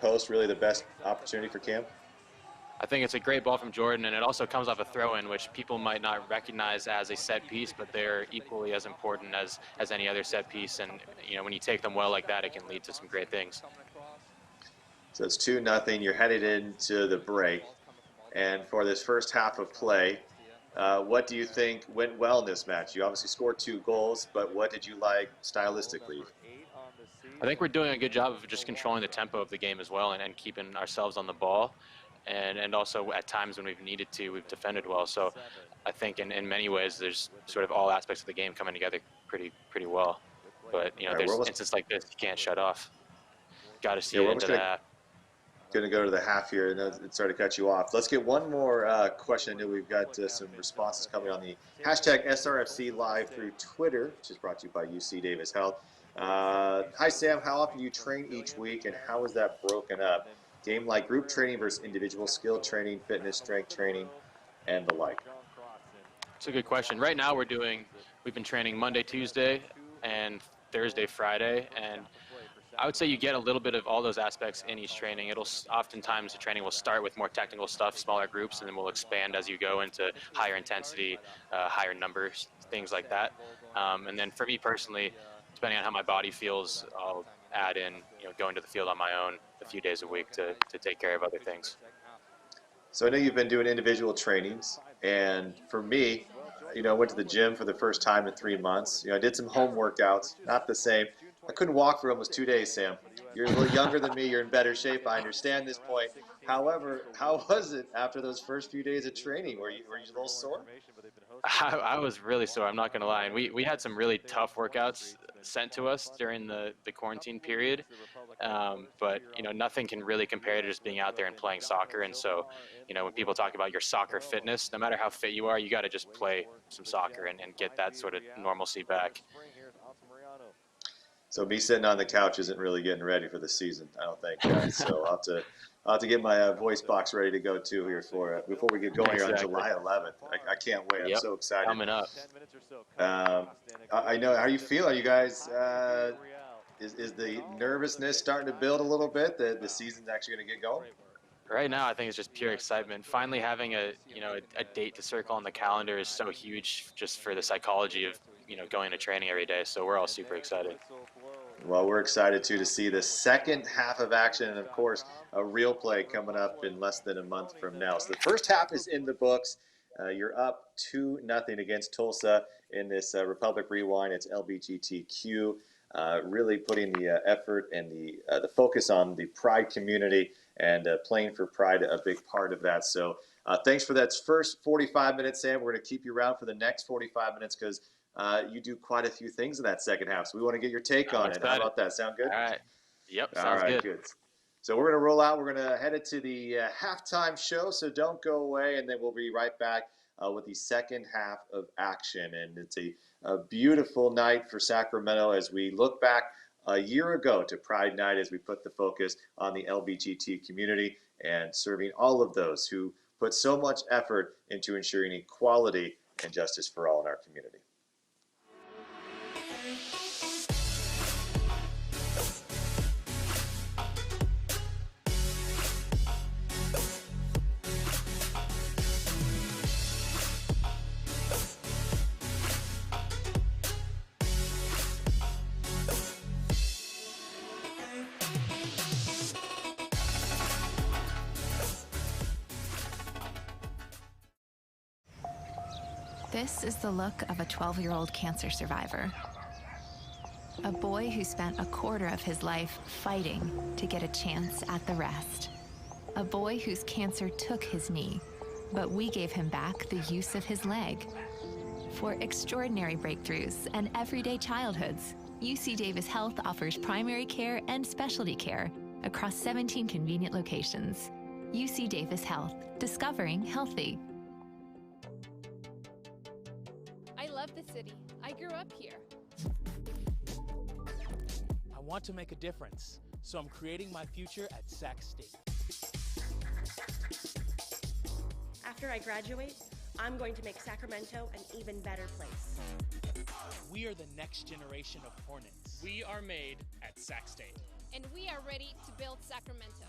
post really the best opportunity for Cam? I think it's a great ball from Jordan, and it also comes off a throw-in, which people might not recognize as a set piece, but they're equally as important as any other set piece. And when you take them well like that, it can lead to some great things. So it's 2-0. You're headed into the break, and for this first half of play, what do you think went well in this match? You obviously scored 2 goals, but what did you like stylistically? I think we're doing a good job of just controlling the tempo of the game as well, and keeping ourselves on the ball. And also at times when we've needed to, we've defended well. So I think in many ways, there's sort of all aspects of the game coming together pretty well. But, there's instances like this you can't shut off. Got to see it into that. Going to go to the half here, and it's sorry to cut you off. Let's get one more question. I know we've got some responses coming on the hashtag SRFC Live through Twitter, which is brought to you by UC Davis Health. Hi, Sam. How often do you train each week, and how is that broken up? Game like group training versus individual skill training, fitness, strength training, and the like. It's a good question. Right now we've been training Monday, Tuesday, and Thursday, Friday, and I would say you get a little bit of all those aspects in each training. Oftentimes the training will start with more technical stuff, smaller groups, and then we'll expand as you go into higher intensity, higher numbers, things like that. And then for me personally, depending on how my body feels, I'll add in, going to the field on my own a few days a week to take care of other things. So I know you've been doing individual trainings, and for me, I went to the gym for the first time in 3 months. I did some home workouts, not the same. I couldn't walk for almost 2 days, Sam. You're a little younger than me. You're in better shape. I understand this point. However, how was it after those first few days of training? Were you a little sore? I was really sore, I'm not going to lie. And we had some really tough workouts sent to us during the quarantine period. But, nothing can really compare to just being out there and playing soccer. And so, when people talk about your soccer fitness, no matter how fit you are, you got to just play some soccer and get that sort of normalcy back. So me sitting on the couch isn't really getting ready for the season, I don't think, guys. So I'll have to get my voice box ready to go too here before we get going here on July 11th. I can't wait. I'm so excited. Coming up. I know. How do you feel? Are you guys? Is the nervousness starting to build a little bit? The season's actually going to get going. Right now, I think it's just pure excitement. Finally having a date to circle on the calendar is so huge, just for the psychology of going to training every day. So we're all super excited. Well, we're excited too to see the second half of action, and of course, a real play coming up in less than a month from now. So the first half is in the books. You're up 2-0 against Tulsa in this Republic Rewind. It's LBGTQ, really putting the effort and the focus on the Pride community and playing for Pride a big part of that. So thanks for that first 45 minutes, Sam. We're going to keep you around for the next 45 minutes because you do quite a few things in that second half. So we want to get your take on it. How about that? Sound good? All right. Yep, All sounds right, good. So we're going to roll out. We're going to head it to the halftime show. So don't go away, and then we'll be right back with the second half of action. And it's a beautiful night for Sacramento as we look back a year ago to Pride Night as we put the focus on the LBGT community and serving all of those who put so much effort into ensuring equality and justice for all in our community. This is the look of a 12-year-old cancer survivor. A boy who spent a quarter of his life fighting to get a chance at the rest. A boy whose cancer took his knee, but we gave him back the use of his leg. For extraordinary breakthroughs and everyday childhoods, UC Davis Health offers primary care and specialty care across 17 convenient locations. UC Davis Health, discovering healthy. I love the city. I grew up here. I want to make a difference, so I'm creating my future at Sac State. After I graduate, I'm going to make Sacramento an even better place. We are the next generation of Hornets. We are made at Sac State. And we are ready to build Sacramento.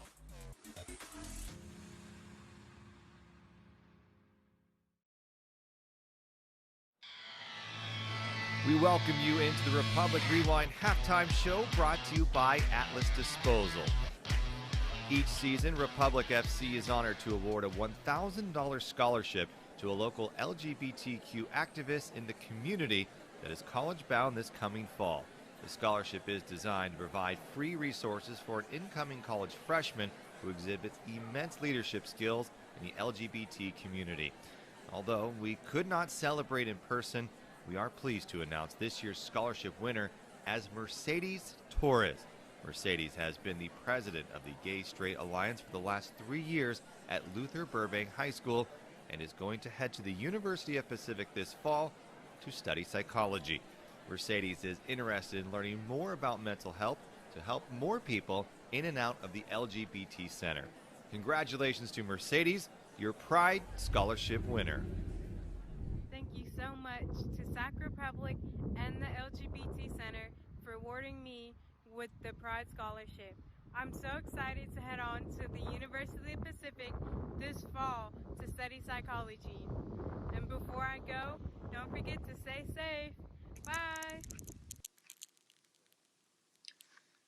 We welcome you into the Republic Rewind halftime show brought to you by Atlas Disposal. Each season, Republic FC is honored to award a $1,000 scholarship to a local LGBTQ activist in the community that is college-bound this coming fall. The scholarship is designed to provide free resources for an incoming college freshman who exhibits immense leadership skills in the LGBT community. Although we could not celebrate in person, we are pleased to announce this year's scholarship winner as Mercedes Torres. Mercedes has been the president of the Gay Straight Alliance for the last 3 years at Luther Burbank High School and is going to head to the University of Pacific this fall to study psychology. Mercedes is interested in learning more about mental health to help more people in and out of the LGBT Center. Congratulations to Mercedes, your Pride Scholarship winner. Thank you so much to Sac Republic and the LGBT Center for awarding me with the Pride Scholarship. I'm so excited to head on to the University of Pacific this fall to study psychology. And before I go, don't forget to stay safe. Bye.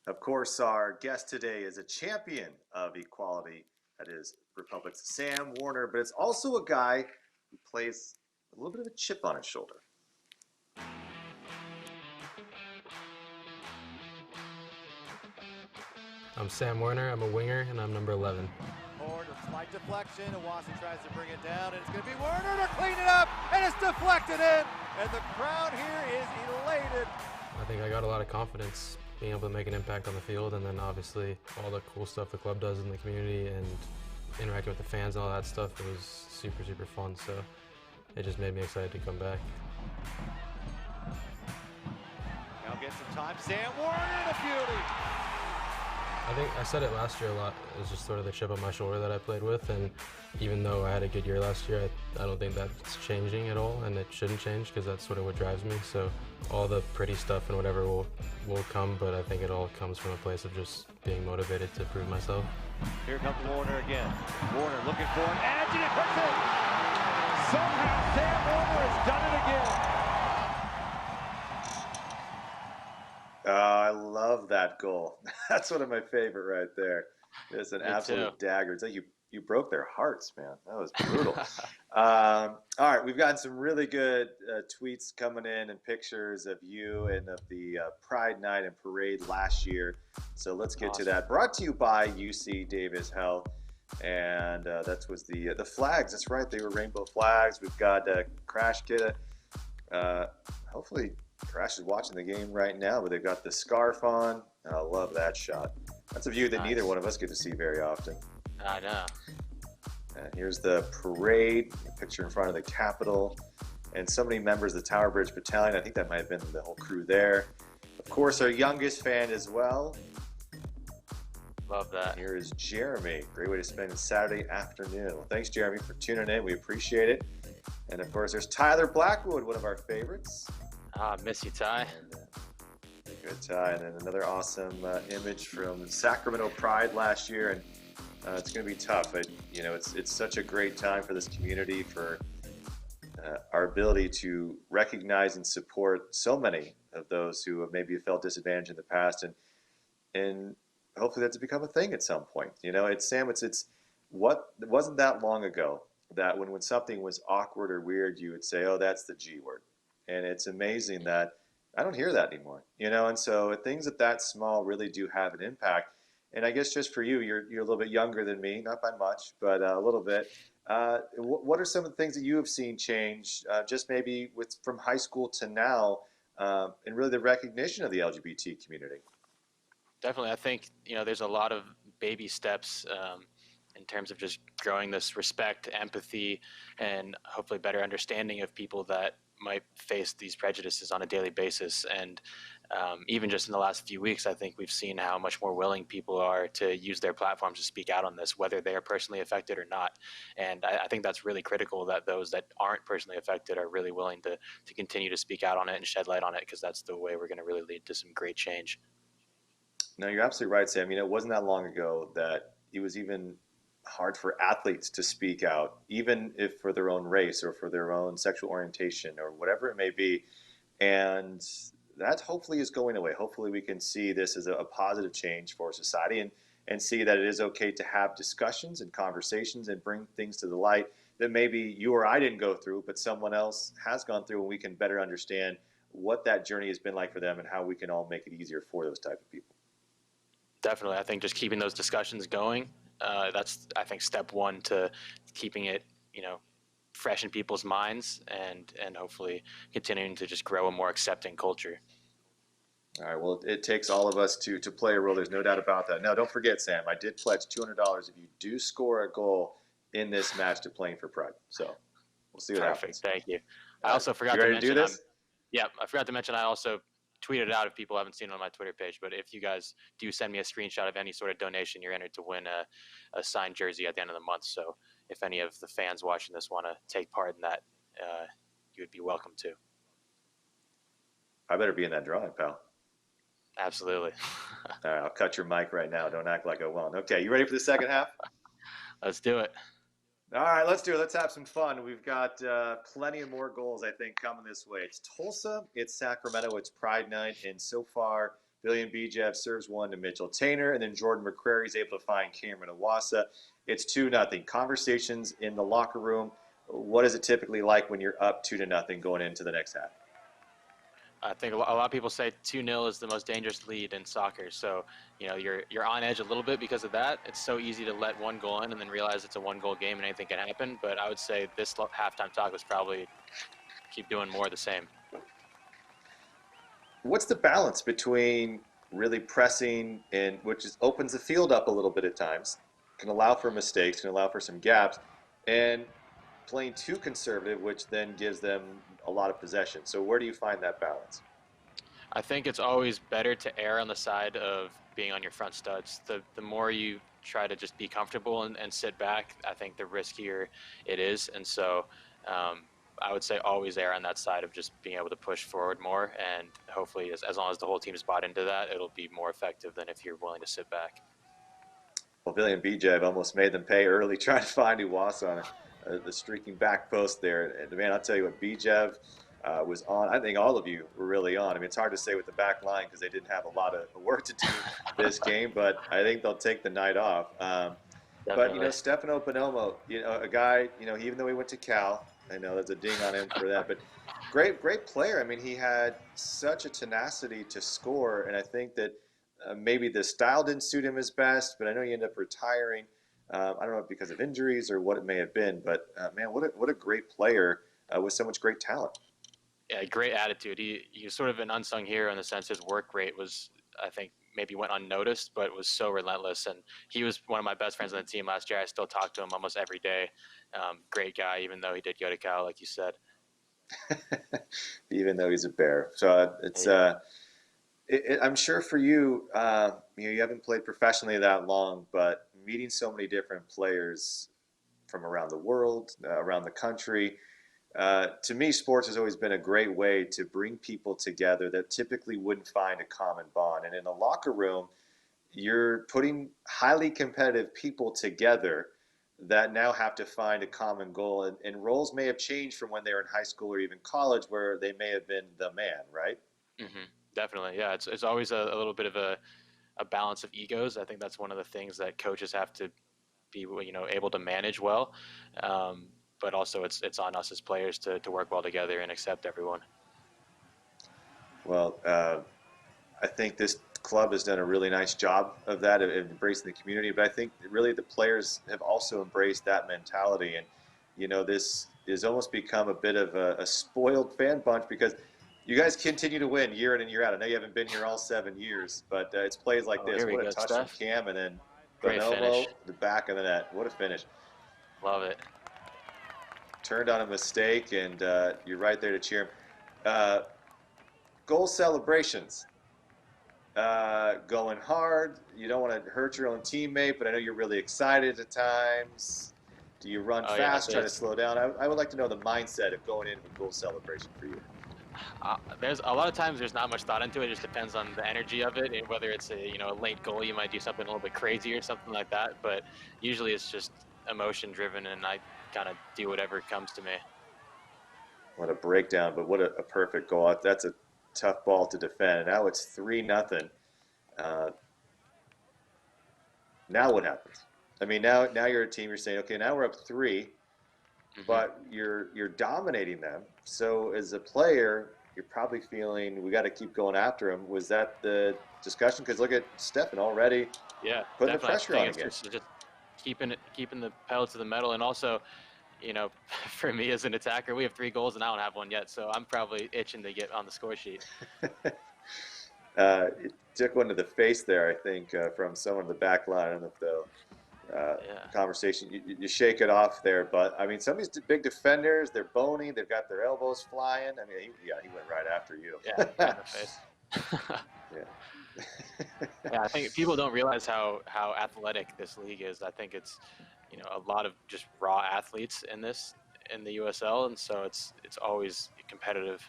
Of course, our guest today is a champion of equality. That is Republic's Sam Werner, but it's also a guy who plays a little bit of a chip on his shoulder. I'm Sam Werner, I'm a winger, and I'm number 11. Forward, a slight deflection, Iwasa tries to bring it down, and it's going to be Werner to clean it up, and it's deflected in, and the crowd here is elated. I think I got a lot of confidence being able to make an impact on the field, and then obviously all the cool stuff the club does in the community and interacting with the fans and all that stuff. It was super, super fun, so it just made me excited to come back. Now get some time, Sam Werner, the beauty. I think I said it last year a lot. It was just sort of the chip on my shoulder that I played with, and even though I had a good year last year, I don't think that's changing at all, and it shouldn't change because that's sort of what drives me. So all the pretty stuff and whatever will come, but I think it all comes from a place of just being motivated to prove myself. Here comes Werner again. Werner looking for an edge, and it puts it. Somehow Sam Werner has done it again. I love that goal. That's one of my favorite right there. It's an absolute dagger. It's like you you broke their hearts, man. That was brutal. All right, we've gotten some really good tweets coming in and pictures of you and of the Pride Night and Parade last year. So let's get to that. Brought to you by UC Davis Health. And that was the flags. That's right. They were rainbow flags. We've got Crash Kid. Hopefully Crash is watching the game right now, but they've got the scarf on. I love that shot. That's a view that neither one of us get to see very often. I know. And here's the parade, the picture in front of the Capitol, and so many members of the Tower Bridge Battalion. I think that might have been the whole crew there. Of course, our youngest fan as well. Love that. Here is Jeremy. Great way to spend a Saturday afternoon. Well, thanks, Jeremy, for tuning in. We appreciate it. And, of course, there's Tyler Blackwood, one of our favorites. Miss you, Ty. And, good Ty. And then another awesome image from Sacramento Pride last year. And it's going to be tough. It's such a great time for this community, for our ability to recognize and support so many of those who have maybe felt disadvantaged in the past, and hopefully that's become a thing at some point. It wasn't that long ago that when something was awkward or weird, you would say, "Oh, that's the G word," and it's amazing that I don't hear that anymore. And so things that small really do have an impact. And I guess just for you, you're a little bit younger than me, not by much, but a little bit. What are some of the things that you have seen change, just maybe from high school to now, and really the recognition of the LGBT community? Definitely. I think, there's a lot of baby steps in terms of just growing this respect, empathy, and hopefully better understanding of people that might face these prejudices on a daily basis. And even just in the last few weeks, I think we've seen how much more willing people are to use their platforms to speak out on this, whether they are personally affected or not. And I think that's really critical, that those that aren't personally affected are really willing to continue to speak out on it and shed light on it, because that's the way we're going to really lead to some great change. No, you're absolutely right, Sam. It wasn't that long ago that it was even hard for athletes to speak out, even if for their own race or for their own sexual orientation or whatever it may be. And that hopefully is going away. Hopefully we can see this as a positive change for society, and see that it is okay to have discussions and conversations and bring things to the light that maybe you or I didn't go through, but someone else has gone through, and we can better understand what that journey has been like for them and how we can all make it easier for those type of people. Definitely. I think just keeping those discussions going, that's, I think, step one to keeping it, fresh in people's minds, and hopefully continuing to just grow a more accepting culture. All right. Well, it takes all of us to play a role. There's no doubt about that. Now, don't forget, Sam, I did pledge $200 if you do score a goal in this match to Playing for Pride. So we'll see what happens. Thank you. I also forgot to mention. Do this? I forgot to mention I also tweeted it out if people haven't seen it on my Twitter page. But if you guys do send me a screenshot of any sort of donation, you're entered to win a signed jersey at the end of the month. So if any of the fans watching this want to take part in that, you would be welcome to. I better be in that drawing, pal. Absolutely. All right, I'll cut your mic right now. Don't act like I won't. Okay, you ready for the second half? Let's do it. All right, let's do it. Let's have some fun. We've got plenty of more goals, I think, coming this way. It's Tulsa, it's Sacramento, it's Pride Night, and so far, Billion Bijev serves one to Mitchell Tainer, and then Jordan McCrary is able to find Cameron Awasa. It's 2-0. Conversations in the locker room. What is it typically like when you're up 2-0 going into the next half? I think a lot of people say 2-0 is the most dangerous lead in soccer. So, you're on edge a little bit because of that. It's so easy to let one goal in and then realize it's a one-goal game and anything can happen. But I would say this halftime talk was probably keep doing more of the same. What's the balance between really pressing, which opens the field up a little bit at times, can allow for mistakes, can allow for some gaps, and playing too conservative, which then gives them a lot of possession? So where do you find that balance? I think it's always better to err on the side of being on your front studs. The more you try to just be comfortable and sit back, I think the riskier it is. And so I would say always err on that side of just being able to push forward more. And hopefully, as long as the whole team is bought into that, it'll be more effective than if you're willing to sit back. Well, Billion Bijev almost made them pay early trying to find Iwasa on the streaking back post there. And man, I'll tell you what, Bijev was on. I think all of you were really on. I mean, it's hard to say with the back line because they didn't have a lot of work to do this game, but I think they'll take the night off. But, you know, Stefano Bonomo, you know, a guy, you know, even though he went to Cal, I know there's a ding on him for that, but great player. I mean, he had such a tenacity to score, and I think that maybe the style didn't suit him as best, but I know he ended up retiring. I don't know if because of injuries or what it may have been, but man, what a great player with so much great talent. Yeah, great attitude. He's sort of an unsung hero in the sense his work rate was, I think, maybe went unnoticed, but was so relentless. And he was one of my best friends on the team last year. I still talk to him almost every day. Great guy, even though he did go to Cal, like you said. Even though he's a Bear. So it's I'm sure for you, you know, you haven't played professionally that long, but meeting so many different players from around the world, around the country, to me, sports has always been a great way to bring people together that typically wouldn't find a common bond. And in a locker room, you're putting highly competitive people together that now have to find a common goal. And roles may have changed from when they were in high school or even college, where they may have been the man, right? Mm-hmm. Definitely. Yeah, it's always a little bit of a balance of egos. I think that's one of the things that coaches have to be, you know, able to manage well. But also it's on us as players to work well together and accept everyone. Well, I think this club has done a really nice job of that, of embracing the community. But I think really the players have also embraced that mentality. And, you know, this has almost become a bit of a spoiled fan bunch because you guys continue to win year in and year out. I know you haven't been here all 7 years, but it's plays like this. What a touch from Cam, and then Bonomo, the back of the net. What a finish. Love it. Turned on a mistake, and you're right there to cheer him. Goal celebrations. Going hard. You don't want to hurt your own teammate, but I know you're really excited at times. Do you run fast, try to slow down? I would like to know the mindset of going into a goal celebration for you. There's a lot of times there's not much thought into it. It just depends on the energy of it, and whether it's a late goal, you might do something a little bit crazy or something like that. But usually it's just emotion driven, and I kind of do whatever comes to me. What a breakdown, but what a perfect goal. That's a tough ball to defend. And now it's 3-0. Now what happens? I mean, now you're a team. You're saying, okay, now we're up 3, but you're dominating them. So as a player, you're probably feeling we got to keep going after him. Was that the discussion? Because look at Stefan already. Yeah, putting the pressure on again. Just keeping the pedal to the metal, and also, you know, for me as an attacker, we have 3 goals and I don't have one yet, so I'm probably itching to get on the score sheet. It took one to the face there, I think, from someone in the back line. I don't know if the conversation, you shake it off there, but I mean, some of these big defenders, they're bony, they've got their elbows flying. I mean, he went right after you. Yeah, in the face. Yeah, I think people don't realize how athletic this league is. I think it's, you know, a lot of just raw athletes in the USL, and so it's always competitive.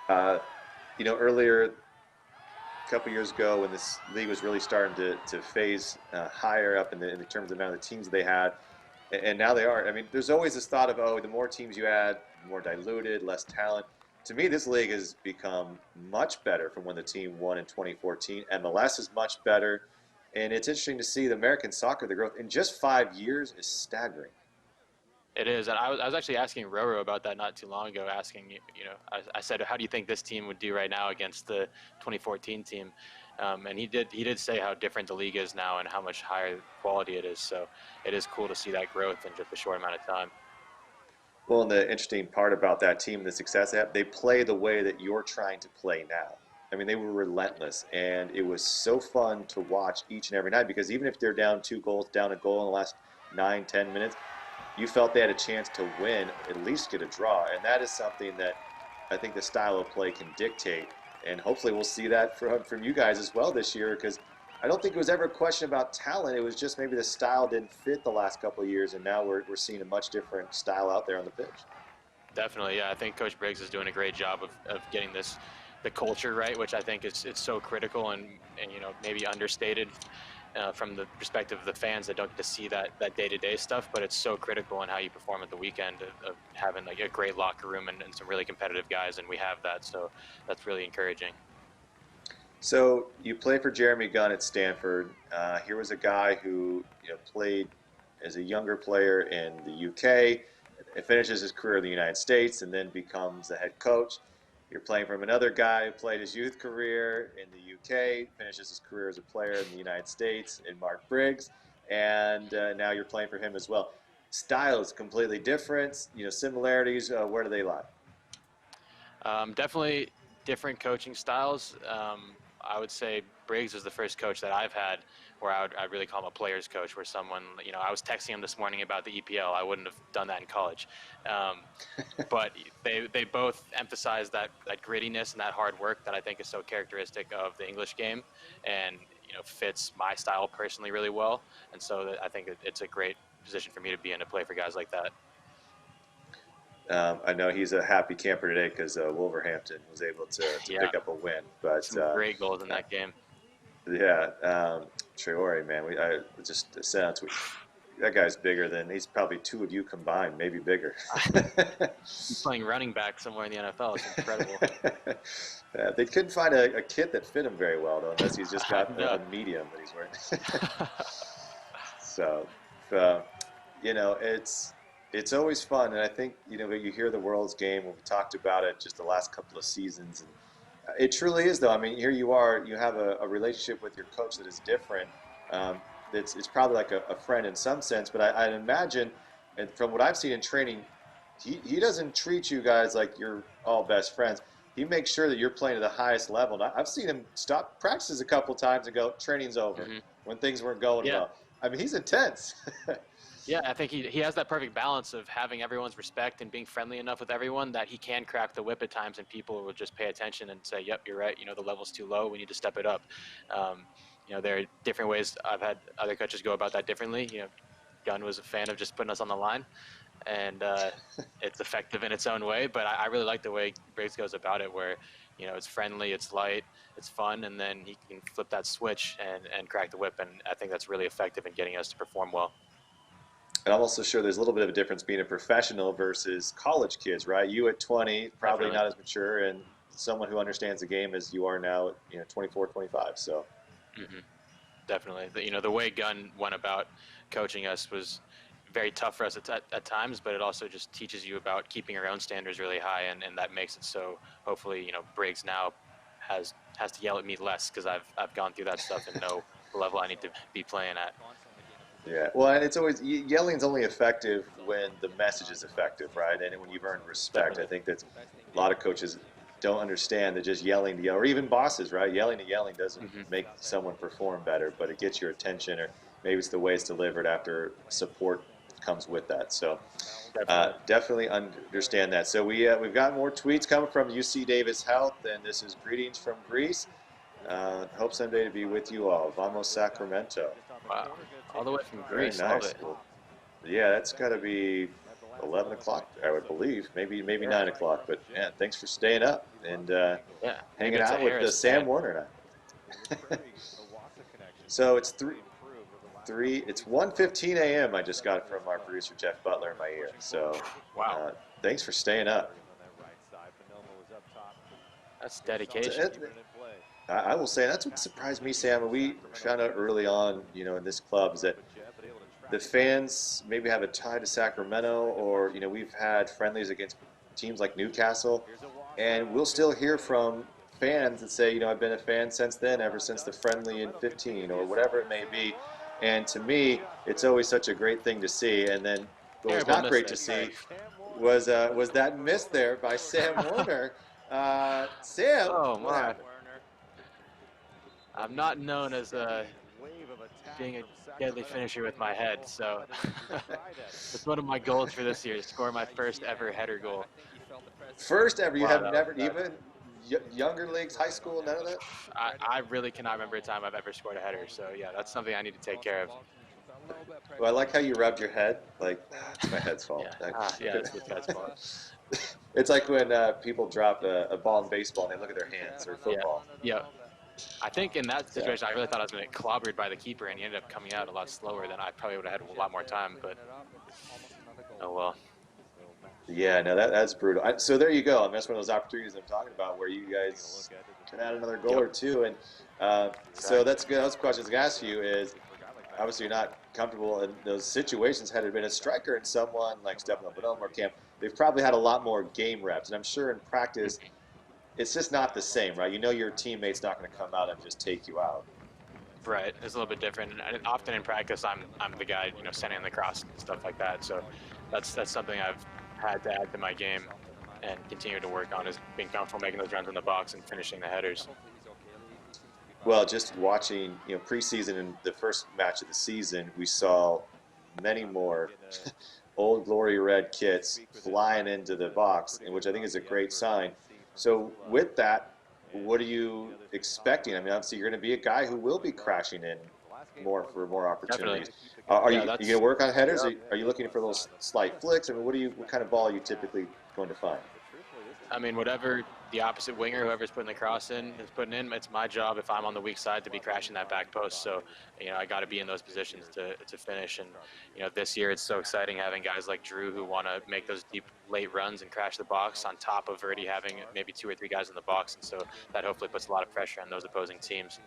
You know, earlier, a couple years ago, when this league was really starting to phase higher up in terms of the amount of teams they had, and now they are. I mean, there's always this thought of, oh, the more teams you add, more diluted, less talent. To me, this league has become much better from when the team won in 2014. MLS is much better. And it's interesting to see the American soccer, the growth in just 5 years is staggering. It is, and I was actually asking Roro about that not too long ago, asking, you know, I said, how do you think this team would do right now against the 2014 team? And he did say how different the league is now and how much higher quality it is. So it is cool to see that growth in just a short amount of time. Well, and the interesting part about that team, the success they have, they play the way that you're trying to play now. I mean, they were relentless, and it was so fun to watch each and every night because even if they're down 2 goals, down a goal in the last 9-10 minutes, you felt they had a chance to win, at least get a draw. And that is something that I think the style of play can dictate. And hopefully we'll see that from you guys as well this year, because I don't think it was ever a question about talent. It was just maybe the style didn't fit the last couple of years, and now we're seeing a much different style out there on the pitch. Definitely, yeah. I think Coach Briggs is doing a great job of getting the culture right, which I think it's so critical and you know, maybe understated from the perspective of the fans that don't get to see that day-to-day stuff, but it's so critical in how you perform at the weekend of having like a great locker room and some really competitive guys, and we have that, so that's really encouraging. So you play for Jeremy Gunn at Stanford. Here was a guy who played as a younger player in the UK, finishes his career in the United States, and then becomes the head coach. You're playing from another guy who played his youth career in the UK, finishes his career as a player in the United States in Mark Briggs, and now you're playing for him as well. Style is completely different. Similarities. Where do they lie? Definitely different coaching styles. I would say Briggs was the first coach that I've had where I'd really call him a player's coach, where someone, I was texting him this morning about the EPL. I wouldn't have done that in college. But they both emphasize that grittiness and that hard work that I think is so characteristic of the English game, and fits my style personally really well. And so I think it's a great position for me to be in, to play for guys like that. I know he's a happy camper today because Wolverhampton was able to pick up a win. But some great goals in that game. Yeah, Traore, man, I just sounds that guy's bigger than he's probably two of you combined, maybe bigger. He's playing running back somewhere in the NFL. It's incredible. They couldn't find a kit that fit him very well, though, unless he's just got a medium that he's wearing. So, it's always fun, and I think you hear the World's Game when we talked about it just the last couple of seasons, and it truly is, though. I mean, here you are, you have a relationship with your coach that is different. It's probably like a friend in some sense, but I'd imagine, and from what I've seen in training, he doesn't treat you guys like you're all best friends. He makes sure that you're playing at the highest level. And I've seen him stop practices a couple times and go, training's over, when things weren't going well. I mean, he's intense. Yeah, I think he has that perfect balance of having everyone's respect and being friendly enough with everyone that he can crack the whip at times, and people will just pay attention and say, yep, you're right, the level's too low, we need to step it up. There are different ways. I've had other coaches go about that differently. Gunn was a fan of just putting us on the line, and it's effective in its own way, but I really like the way Briggs goes about it, where it's friendly, it's light, it's fun, and then he can flip that switch and crack the whip, and I think that's really effective in getting us to perform well. And I'm also sure there's a little bit of a difference being a professional versus college kids, right? You at 20, probably not as mature, and someone who understands the game as you are now at 24, 25. So, definitely, the way Gunn went about coaching us was very tough for us at times, but it also just teaches you about keeping your own standards really high, and that makes it so. Hopefully, Briggs now has to yell at me less, because I've gone through that stuff and know the level I need to be playing at. Yeah, well, and it's always, yelling's only effective when the message is effective, right? And when you've earned respect. I think that a lot of coaches don't understand that just yelling to yell, or even bosses, right? Yelling doesn't make someone perform better, but it gets your attention, or maybe it's the way it's delivered after support comes with that. So definitely understand that. So we've got more tweets coming from UC Davis Health, and this is greetings from Greece. Hope someday to be with you all. Vamos Sacramento. Wow. All the way from Greece. Very nice. Well, yeah, that's got to be 11 o'clock, I would believe. Maybe 9 o'clock. But, yeah, thanks for staying up and hanging out with Sam Werner now. So it's 1:15 a.m. I just got from our producer, Jeff Butler, in my ear. So, wow. Thanks for staying up. That's dedication. I will say that's what surprised me, Sam. We found out early on, in this club, is that the fans maybe have a tie to Sacramento, or we've had friendlies against teams like Newcastle, and we'll still hear from fans that say, I've been a fan since then, ever since the friendly in 15 or whatever it may be. And to me, it's always such a great thing to see. And then what was not great to see was that miss there by Sam Werner. Sam. Oh my. I'm not known as being a deadly finisher with my head, so it's one of my goals for this year, to score my first ever header goal. First ever? You have never, even younger leagues, high school, none of that? I really cannot remember a time I've ever scored a header, so yeah, that's something I need to take care of. Well, I like how you rubbed your head, like, it's my head's fault. Yeah, it's the head's fault. It's like when people drop a ball in baseball and they look at their hands, or football. Yeah. I think in that situation, I really thought I was going to get clobbered by the keeper, and he ended up coming out a lot slower than I probably would have had a lot more time, but oh well. Yeah, no, that's brutal. So there you go. I mean, that's one of those opportunities I'm talking about where you guys can add another goal or two. And so that's good. Those questions I was going to ask you is, obviously you're not comfortable in those situations. Had it been a striker and someone like Stefano Bonomo or Cam, they've probably had a lot more game reps. And I'm sure in practice, it's just not the same, right? You know your teammate's not going to come out and just take you out. Right, it's a little bit different. And often in practice, I'm the guy, you know, sending the cross and stuff like that. So that's something I've had to add to my game and continue to work on, is being comfortable making those runs in the box and finishing the headers. Well, just watching, you know, preseason and the first match of the season, we saw many more Old Glory Red kits flying into the box, which I think is a great sign. So with that, what are you expecting? I mean, obviously you're going to be a guy who will be crashing in more for more opportunities. Are you going to work on headers? Are you looking for those slight flicks? I mean, what kind of ball are you typically going to find? I mean, whatever the opposite winger, whoever's putting the cross in, is putting in, it's my job if I'm on the weak side to be crashing that back post. So, you know, I got to be in those positions to finish. And, you know, this year it's so exciting having guys like Drew who want to make those deep late runs and crash the box on top of already having maybe 2 or 3 guys in the box. And so that hopefully puts a lot of pressure on those opposing teams.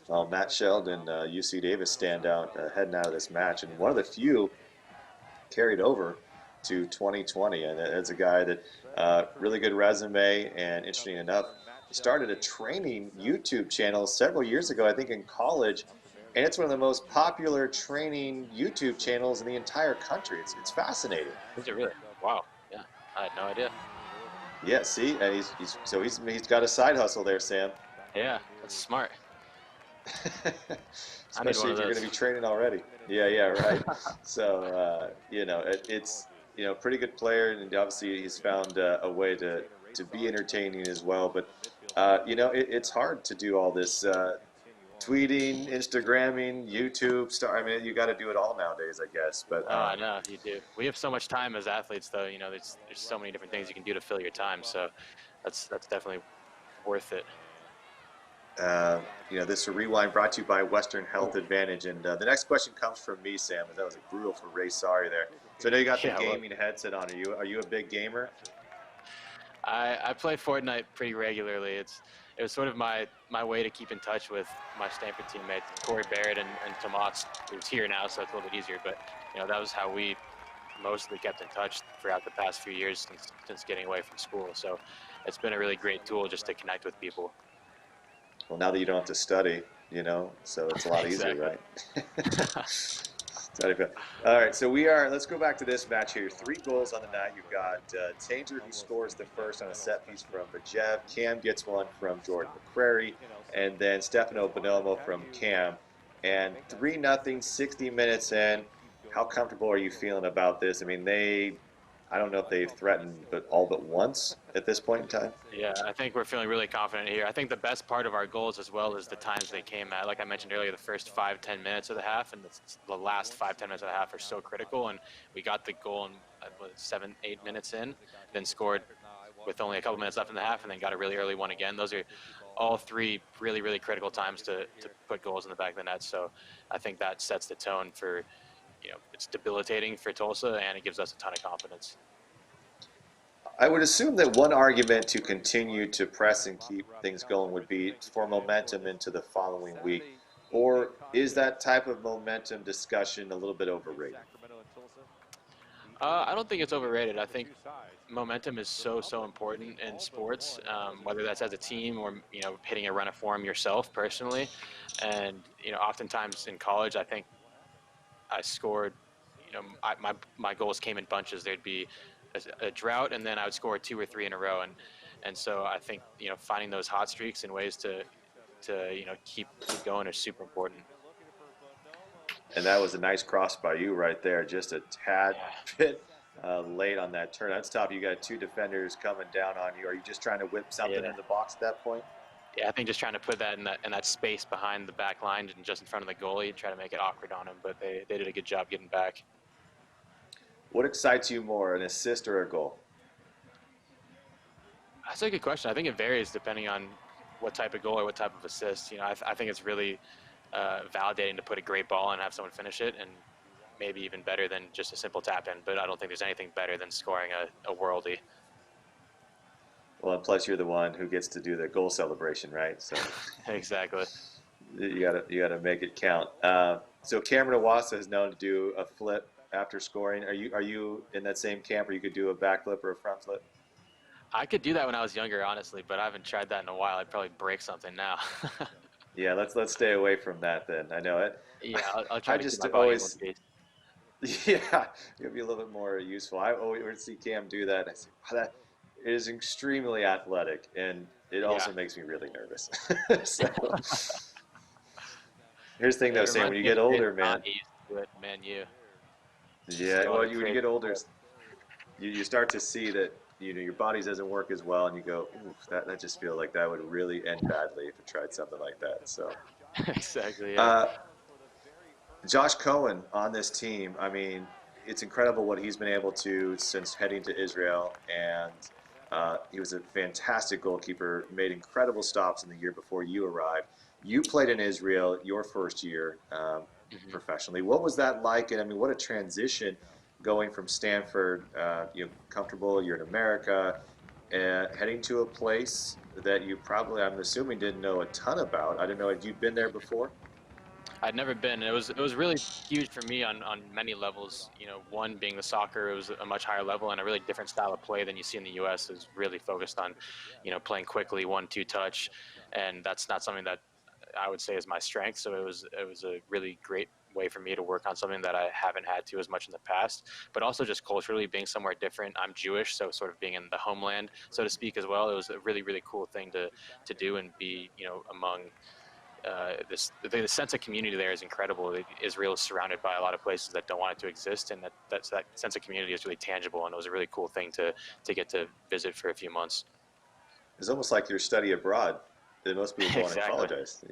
Well, Matt Sheldon, UC Davis standout heading out of this match, and one of the few carried over to 2020, and it's a guy that really good resume, and interesting enough, he started a training YouTube channel several years ago, I think in college, and it's one of the most popular training YouTube channels in the entire country. It's fascinating. Is it really? Wow. Yeah, I had no idea. Yeah, see, and he's got a side hustle there, Sam. Yeah, that's smart. Especially if you're going to be training already. Yeah, right. So you know, it's, you know, pretty good player, and obviously he's found a way to be entertaining as well. But you know, it's hard to do all this tweeting, Instagramming, YouTube. I mean, you got to do it all nowadays, I guess. But I know you do. We have so much time as athletes, though. You know, there's so many different things you can do to fill your time. So that's definitely worth it. You know, this rewind brought to you by Western Health Advantage, and the next question comes from me, Sam. And that was brutal for Ray Sorry there. So I know you got the gaming headset on. Are you a big gamer? I play Fortnite pretty regularly. It was sort of my way to keep in touch with my Stanford teammates, Corey Barrett and Tomas, who's here now, so it's a little bit easier. But you know, that was how we mostly kept in touch throughout the past few years since getting away from school. So it's been a really great tool just to connect with people. Well, now that you don't have to study, you know, so it's a lot easier, right? All right, so let's go back to this match here. 3 goals on the night. You've got Tanger, who scores the first on a set piece from Bajev. Cam gets one from Jordan McCrary, and then Stefano Bonomo from Cam. And 3-0, 60 minutes in. How comfortable are you feeling about this? I mean, I don't know if they've threatened all but once at this point in time. Yeah, I think we're feeling really confident here. I think the best part of our goals as well is the times they came at. Like I mentioned earlier, the first 5-10 minutes of the half and the last 5-10 minutes of the half are so critical. And we got the goal in 7-8 minutes in, then scored with only a couple minutes left in the half, and then got a really early one again. Those are all 3 really, really critical times to put goals in the back of the net. So I think that sets the tone for, you know, it's debilitating for Tulsa, and it gives us a ton of confidence. I would assume that one argument to continue to press and keep things going would be for momentum into the following week. Or is that type of momentum discussion a little bit overrated? I don't think it's overrated. I think momentum is so important in sports, whether that's as a team or, you know, hitting a run of form yourself personally. And, you know, oftentimes in college, I think I scored, you know, my goals came in bunches. There'd be a drought, and then I would score 2 or 3 in a row. And so I think, you know, finding those hot streaks and ways to you know, keep going is super important. And that was a nice cross by you right there, just a tad bit late on that turn. That's tough. You got 2 defenders coming down on you. Are you just trying to whip something in the box at that point? Yeah, I think just trying to put that in that space behind the back line and just in front of the goalie, try to make it awkward on him. But they did a good job getting back. What excites you more, an assist or a goal? That's a good question. I think it varies depending on what type of goal or what type of assist. You know, I think it's really validating to put a great ball and have someone finish it, and maybe even better than just a simple tap in, but I don't think there's anything better than scoring a worldie. Well, and plus you're the one who gets to do the goal celebration, right? So Exactly. you gotta make it count. So Cameron Iwasa is known to do a flip after scoring. Are you in that same camp where you could do a back flip or a front flip? I could do that when I was younger, honestly, but I haven't tried that in a while. I'd probably break something now. Yeah, let's stay away from that then. I know it. Yeah, I'll try I to just keep my body in always, one piece. yeah, it'll be a little bit more useful. I always see Cam do that. I say, wow, that is extremely athletic, and it also makes me really nervous. So here's the thing, though, Sam. When you get older, man. Yeah, well, when you get older, you start to see that your body doesn't work as well, and you go, oof, that just feels like that would really end badly if it tried something like that. So exactly. Yeah. Josh Cohen on this team, I mean, it's incredible what he's been able to since heading to Israel, and he was a fantastic goalkeeper, made incredible stops in the year before you arrived. You played in Israel your first year professionally. What was that like? And I mean, what a transition going from Stanford, comfortable, you're in America, and heading to a place that you probably, I'm assuming, didn't know a ton about. I didn't know, had you been there before? I'd never been. It was really huge for me on many levels. One being the soccer, it was a much higher level and a really different style of play than you see in the U.S. It was really focused on, playing quickly, 1-2 touch, and that's not something that I would say is my strength. So it was a really great way for me to work on something that I haven't had to as much in the past, but also just culturally being somewhere different. I'm Jewish, so sort of being in the homeland, so to speak, as well. It was a really, really cool thing to do and be, among the sense of community there is incredible. Israel is surrounded by a lot of places that don't want it to exist, and that sense of community is really tangible, and it was a really cool thing to get to visit for a few months. It's almost like your study abroad that most people want to apologize.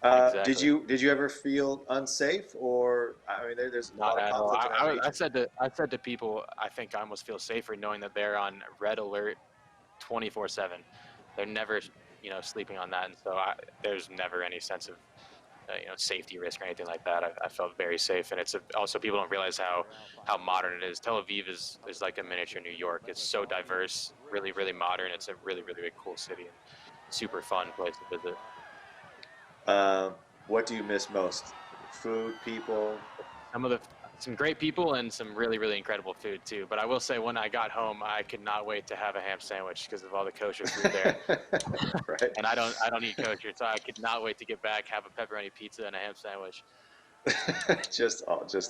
Exactly. Did you ever feel unsafe, or I mean, there's a lot of conflict. I said to people, I think I almost feel safer knowing that they're on red alert 24/7. They're never sleeping on that, and so there's never any sense of safety risk or anything like that. I felt very safe, and it's also people don't realize how modern it is. Tel Aviv is like a miniature New York. It's so diverse, really, really modern. It's a really, really, really cool city and super fun place to visit. What do you miss most? Food, people? Some great people and some really, really incredible food too. But I will say, when I got home, I could not wait to have a ham sandwich because of all the kosher food there. Right. And I don't eat kosher, so I could not wait to get back, have a pepperoni pizza and a ham sandwich. just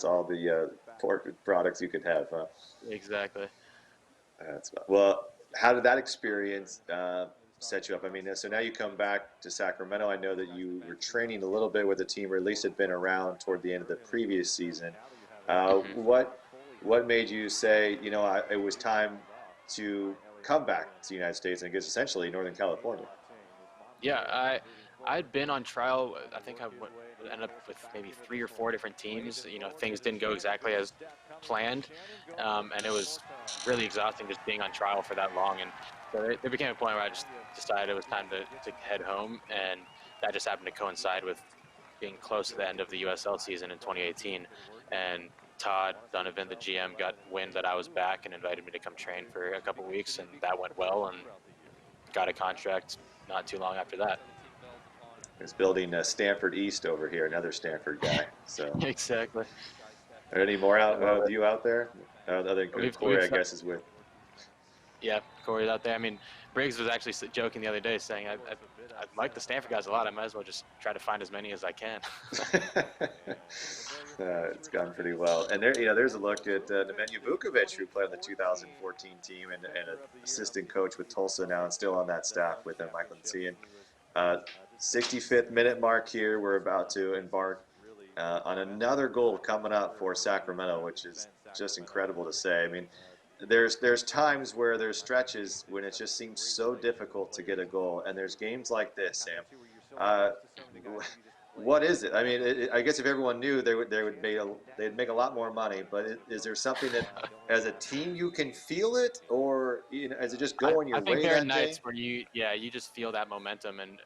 all the pork products you could have, huh? Exactly. Well, how did that experience set you up? I mean, so now you come back to Sacramento. I know that you were training a little bit with the team, or at least had been around toward the end of the previous season. What made you say, it was time to come back to the United States, and I guess essentially Northern California? Yeah, I'd been on trial. I think I ended up with maybe 3 or 4 different teams. Things didn't go exactly as planned, and it was really exhausting just being on trial for that long. And so there became a point where I just decided it was time to head home, and that just happened to coincide with being close to the end of the USL season in 2018. And Todd Donovan, the GM, got wind that I was back and invited me to come train for a couple weeks, and that went well, and got a contract not too long after that. It's building Stanford East over here, another Stanford guy. So exactly. Are there any more of you out there? Other than Corey, I guess, is with. Yeah, Corey's out there. I mean, Briggs was actually joking the other day, saying, I like the Stanford guys a lot. I might as well just try to find as many as I can. It's gone pretty well. And there's a look at Nemanja Vukovic, who played on the 2014 team and an assistant coach with Tulsa now and still on that staff with Michael Tsian. 65th minute mark here. We're about to embark on another goal coming up for Sacramento, which is just incredible to say. I mean, there's times where there's stretches when it just seems so difficult to get a goal, and there's games like this, Sam. What is it? I mean, I guess if everyone knew, they'd make a lot more money. But is there something that, as a team, you can feel it, or is it just going your way? I think there are nights where you just feel that momentum, and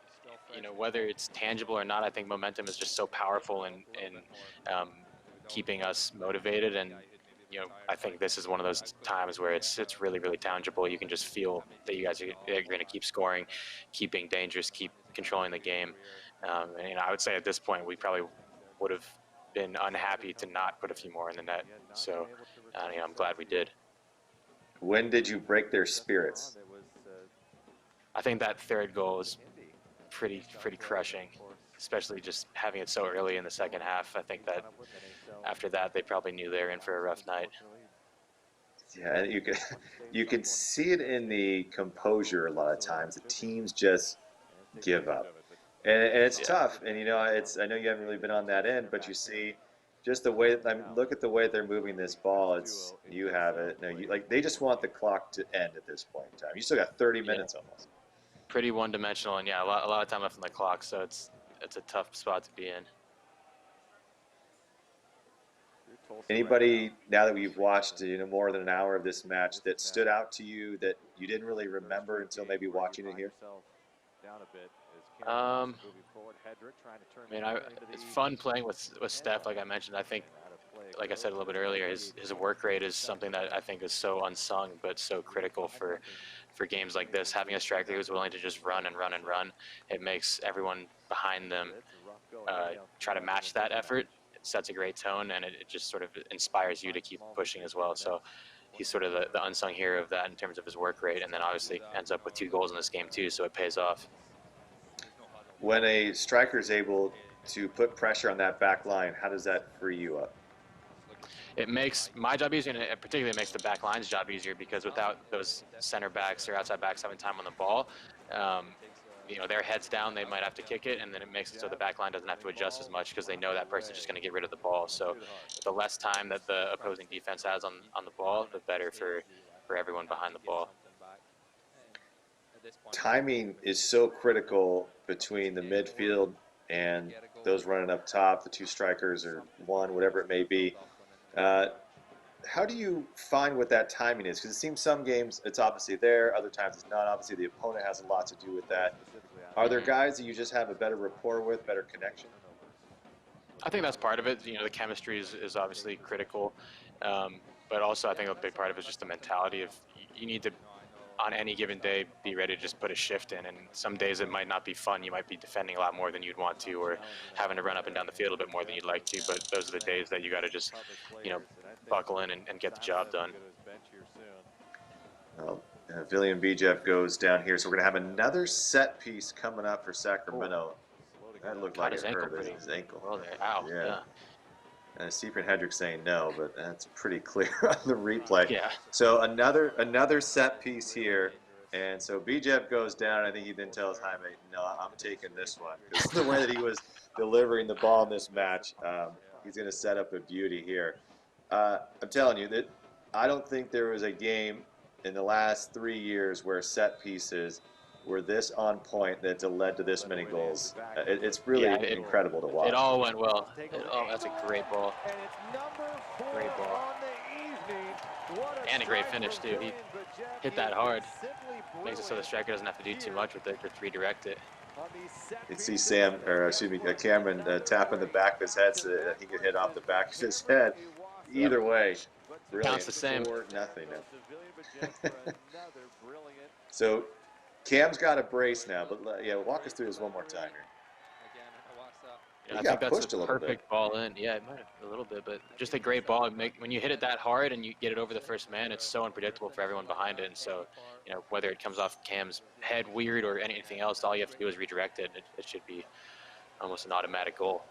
whether it's tangible or not, I think momentum is just so powerful in keeping us motivated. And I think this is one of those times where it's really, really tangible. You can just feel that you guys are going to keep scoring, keep being dangerous, keep controlling the game. And I would say at this point we probably would have been unhappy to not put a few more in the net. So I'm glad we did. When did you break their spirits? I think that third goal was pretty crushing, especially just having it so early in the second half. I think that after that, they probably knew they were in for a rough night. Yeah, you could see it in the composure a lot of times. The teams just give up, and it's tough. And I know you haven't really been on that end, but you see just the way. Look at the way they're moving this ball. You have it. No, they just want the clock to end at this point in time. You still got 30 minutes almost. Pretty one-dimensional, and a lot of time left on the clock, so it's a tough spot to be in. Anybody, now that we've watched more than an hour of this match, that stood out to you that you didn't really remember until maybe watching it here? It's fun playing with Steph, like I mentioned. I think, like I said a little bit earlier, his work rate is something that I think is so unsung but so critical for games like this. Having a striker who's willing to just run and run and run, it makes everyone behind them try to match that effort. It sets a great tone, and it just sort of inspires you to keep pushing as well. So he's sort of the unsung hero of that in terms of his work rate, and then obviously ends up with 2 goals in this game too, so it pays off. When a striker is able to put pressure on that back line, how does that free you up? It makes my job easier, and it particularly makes the back line's job easier, because without those center backs or outside backs having time on the ball, their heads down, they might have to kick it, and then it makes it so the back line doesn't have to adjust as much because they know that person's just going to get rid of the ball. So the less time that the opposing defense has on the ball, the better for everyone behind the ball. Timing is so critical between the midfield and those running up top, the 2 strikers or 1, whatever it may be. How do you find what that timing is? Because it seems some games it's obviously there, other times it's not. Obviously the opponent has a lot to do with that. Are there guys that you just have a better rapport with, better connection? I think that's part of it. The chemistry is obviously critical, but also I think a big part of it is just the mentality of you need to, on any given day, be ready to just put a shift in. And some days it might not be fun. You might be defending a lot more than you'd want to, or having to run up and down the field a bit more than you'd like to. But those are the days that you got to just, buckle in and get the job done. Well, William Bijev goes down here, so we're going to have another set piece coming up for Sacramento. That looked like it hurt his ankle. Well, ow, yeah. And Stephen Hedrick saying no, but that's pretty clear on the replay. Yeah. So another set piece here, and so Bijev goes down. I think he then tells Jaime, "No, I'm taking this one." Because the way that he was delivering the ball in this match, he's going to set up a beauty here. I'm telling you that I don't think there was a game in the last 3 years where set pieces were this on point that led to this many goals. It's really incredible to watch. It all went well. That's a great ball. Great ball. And a great finish, too. He hit that hard. Makes it so the striker doesn't have to do too much with it to redirect it. You see Cameron tapping the back of his head so that he could hit off the back of his head. Either way, counts the same. 4-0. So Cam's got a brace now, but walk us through this one more time here. I think that's a perfect ball in. Yeah, it might have a little bit, but just a great ball. When you hit it that hard and you get it over the first man, it's so unpredictable for everyone behind it. And so, whether it comes off Cam's head weird or anything else, all you have to do is redirect it. It should be almost an automatic goal.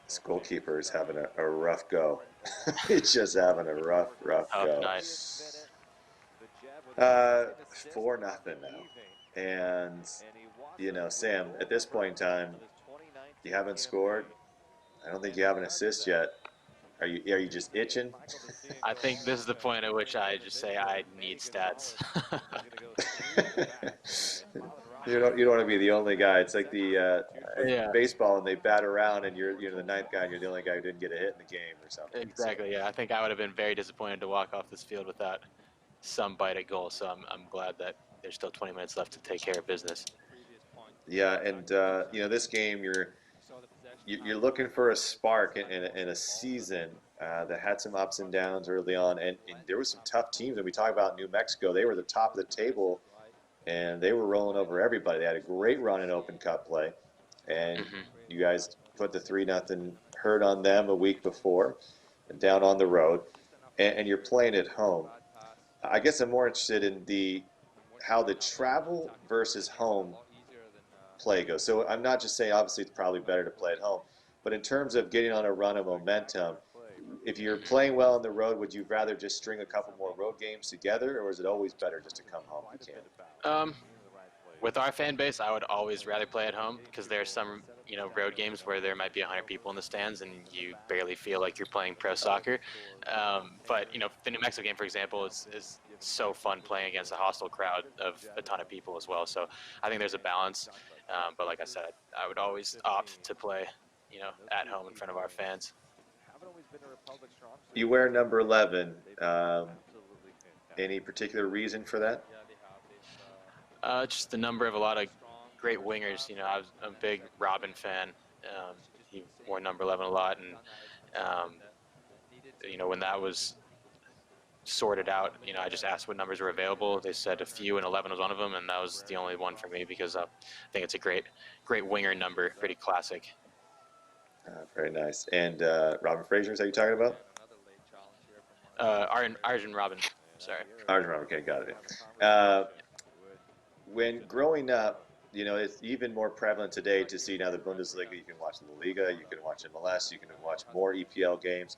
This goalkeeper is having a rough go. He's just having a rough go. Nice. 4-0 now. And, Sam, at this point in time, you haven't scored. I don't think you have an assist yet. Are you just itching? I think this is the point at which I just say I need stats. You don't want to be the only guy. It's like the baseball, and they bat around, and you're the ninth guy, and you're the only guy who didn't get a hit in the game or something. Exactly. Yeah, I think I would have been very disappointed to walk off this field without some bite at goal. So I'm glad that there's still 20 minutes left to take care of business. Yeah, and this game, you're looking for a spark in a season that had some ups and downs early on, and there were some tough teams. When we talk about New Mexico, they were the top of the table, and they were rolling over everybody. They had a great run in Open Cup play, and you guys put the 3-0 hurt on them a week before, and down on the road, and you're playing at home. I guess I'm more interested in how the travel versus home play goes. So I'm not just saying obviously it's probably better to play at home, but in terms of getting on a run of momentum, if you're playing well on the road, would you rather just string a couple more road games together, or is it always better just to come home if you can? With our fan base, I would always rather play at home because there's some, road games where there might be 100 people in the stands and you barely feel like you're playing pro soccer. But the New Mexico game, for example, is so fun playing against a hostile crowd of a ton of people as well. So I think there's a balance. But like I said, I would always opt to play, at home in front of our fans. You wear number 11. Any particular reason for that? Just the number of a lot of great wingers. I'm a big Robin fan. He wore number 11 a lot, and when that was sorted out, I just asked what numbers were available. They said a few, and 11 was one of them, and that was the only one for me because I think it's a great winger number, pretty classic. Very nice. And Robin Fraser, is that you talking about? Arjun Robin, sorry. Arjun Robin, okay, got it. When growing up, it's even more prevalent today to see now the Bundesliga. You can watch the Liga, you can watch MLS, you can watch more EPL games.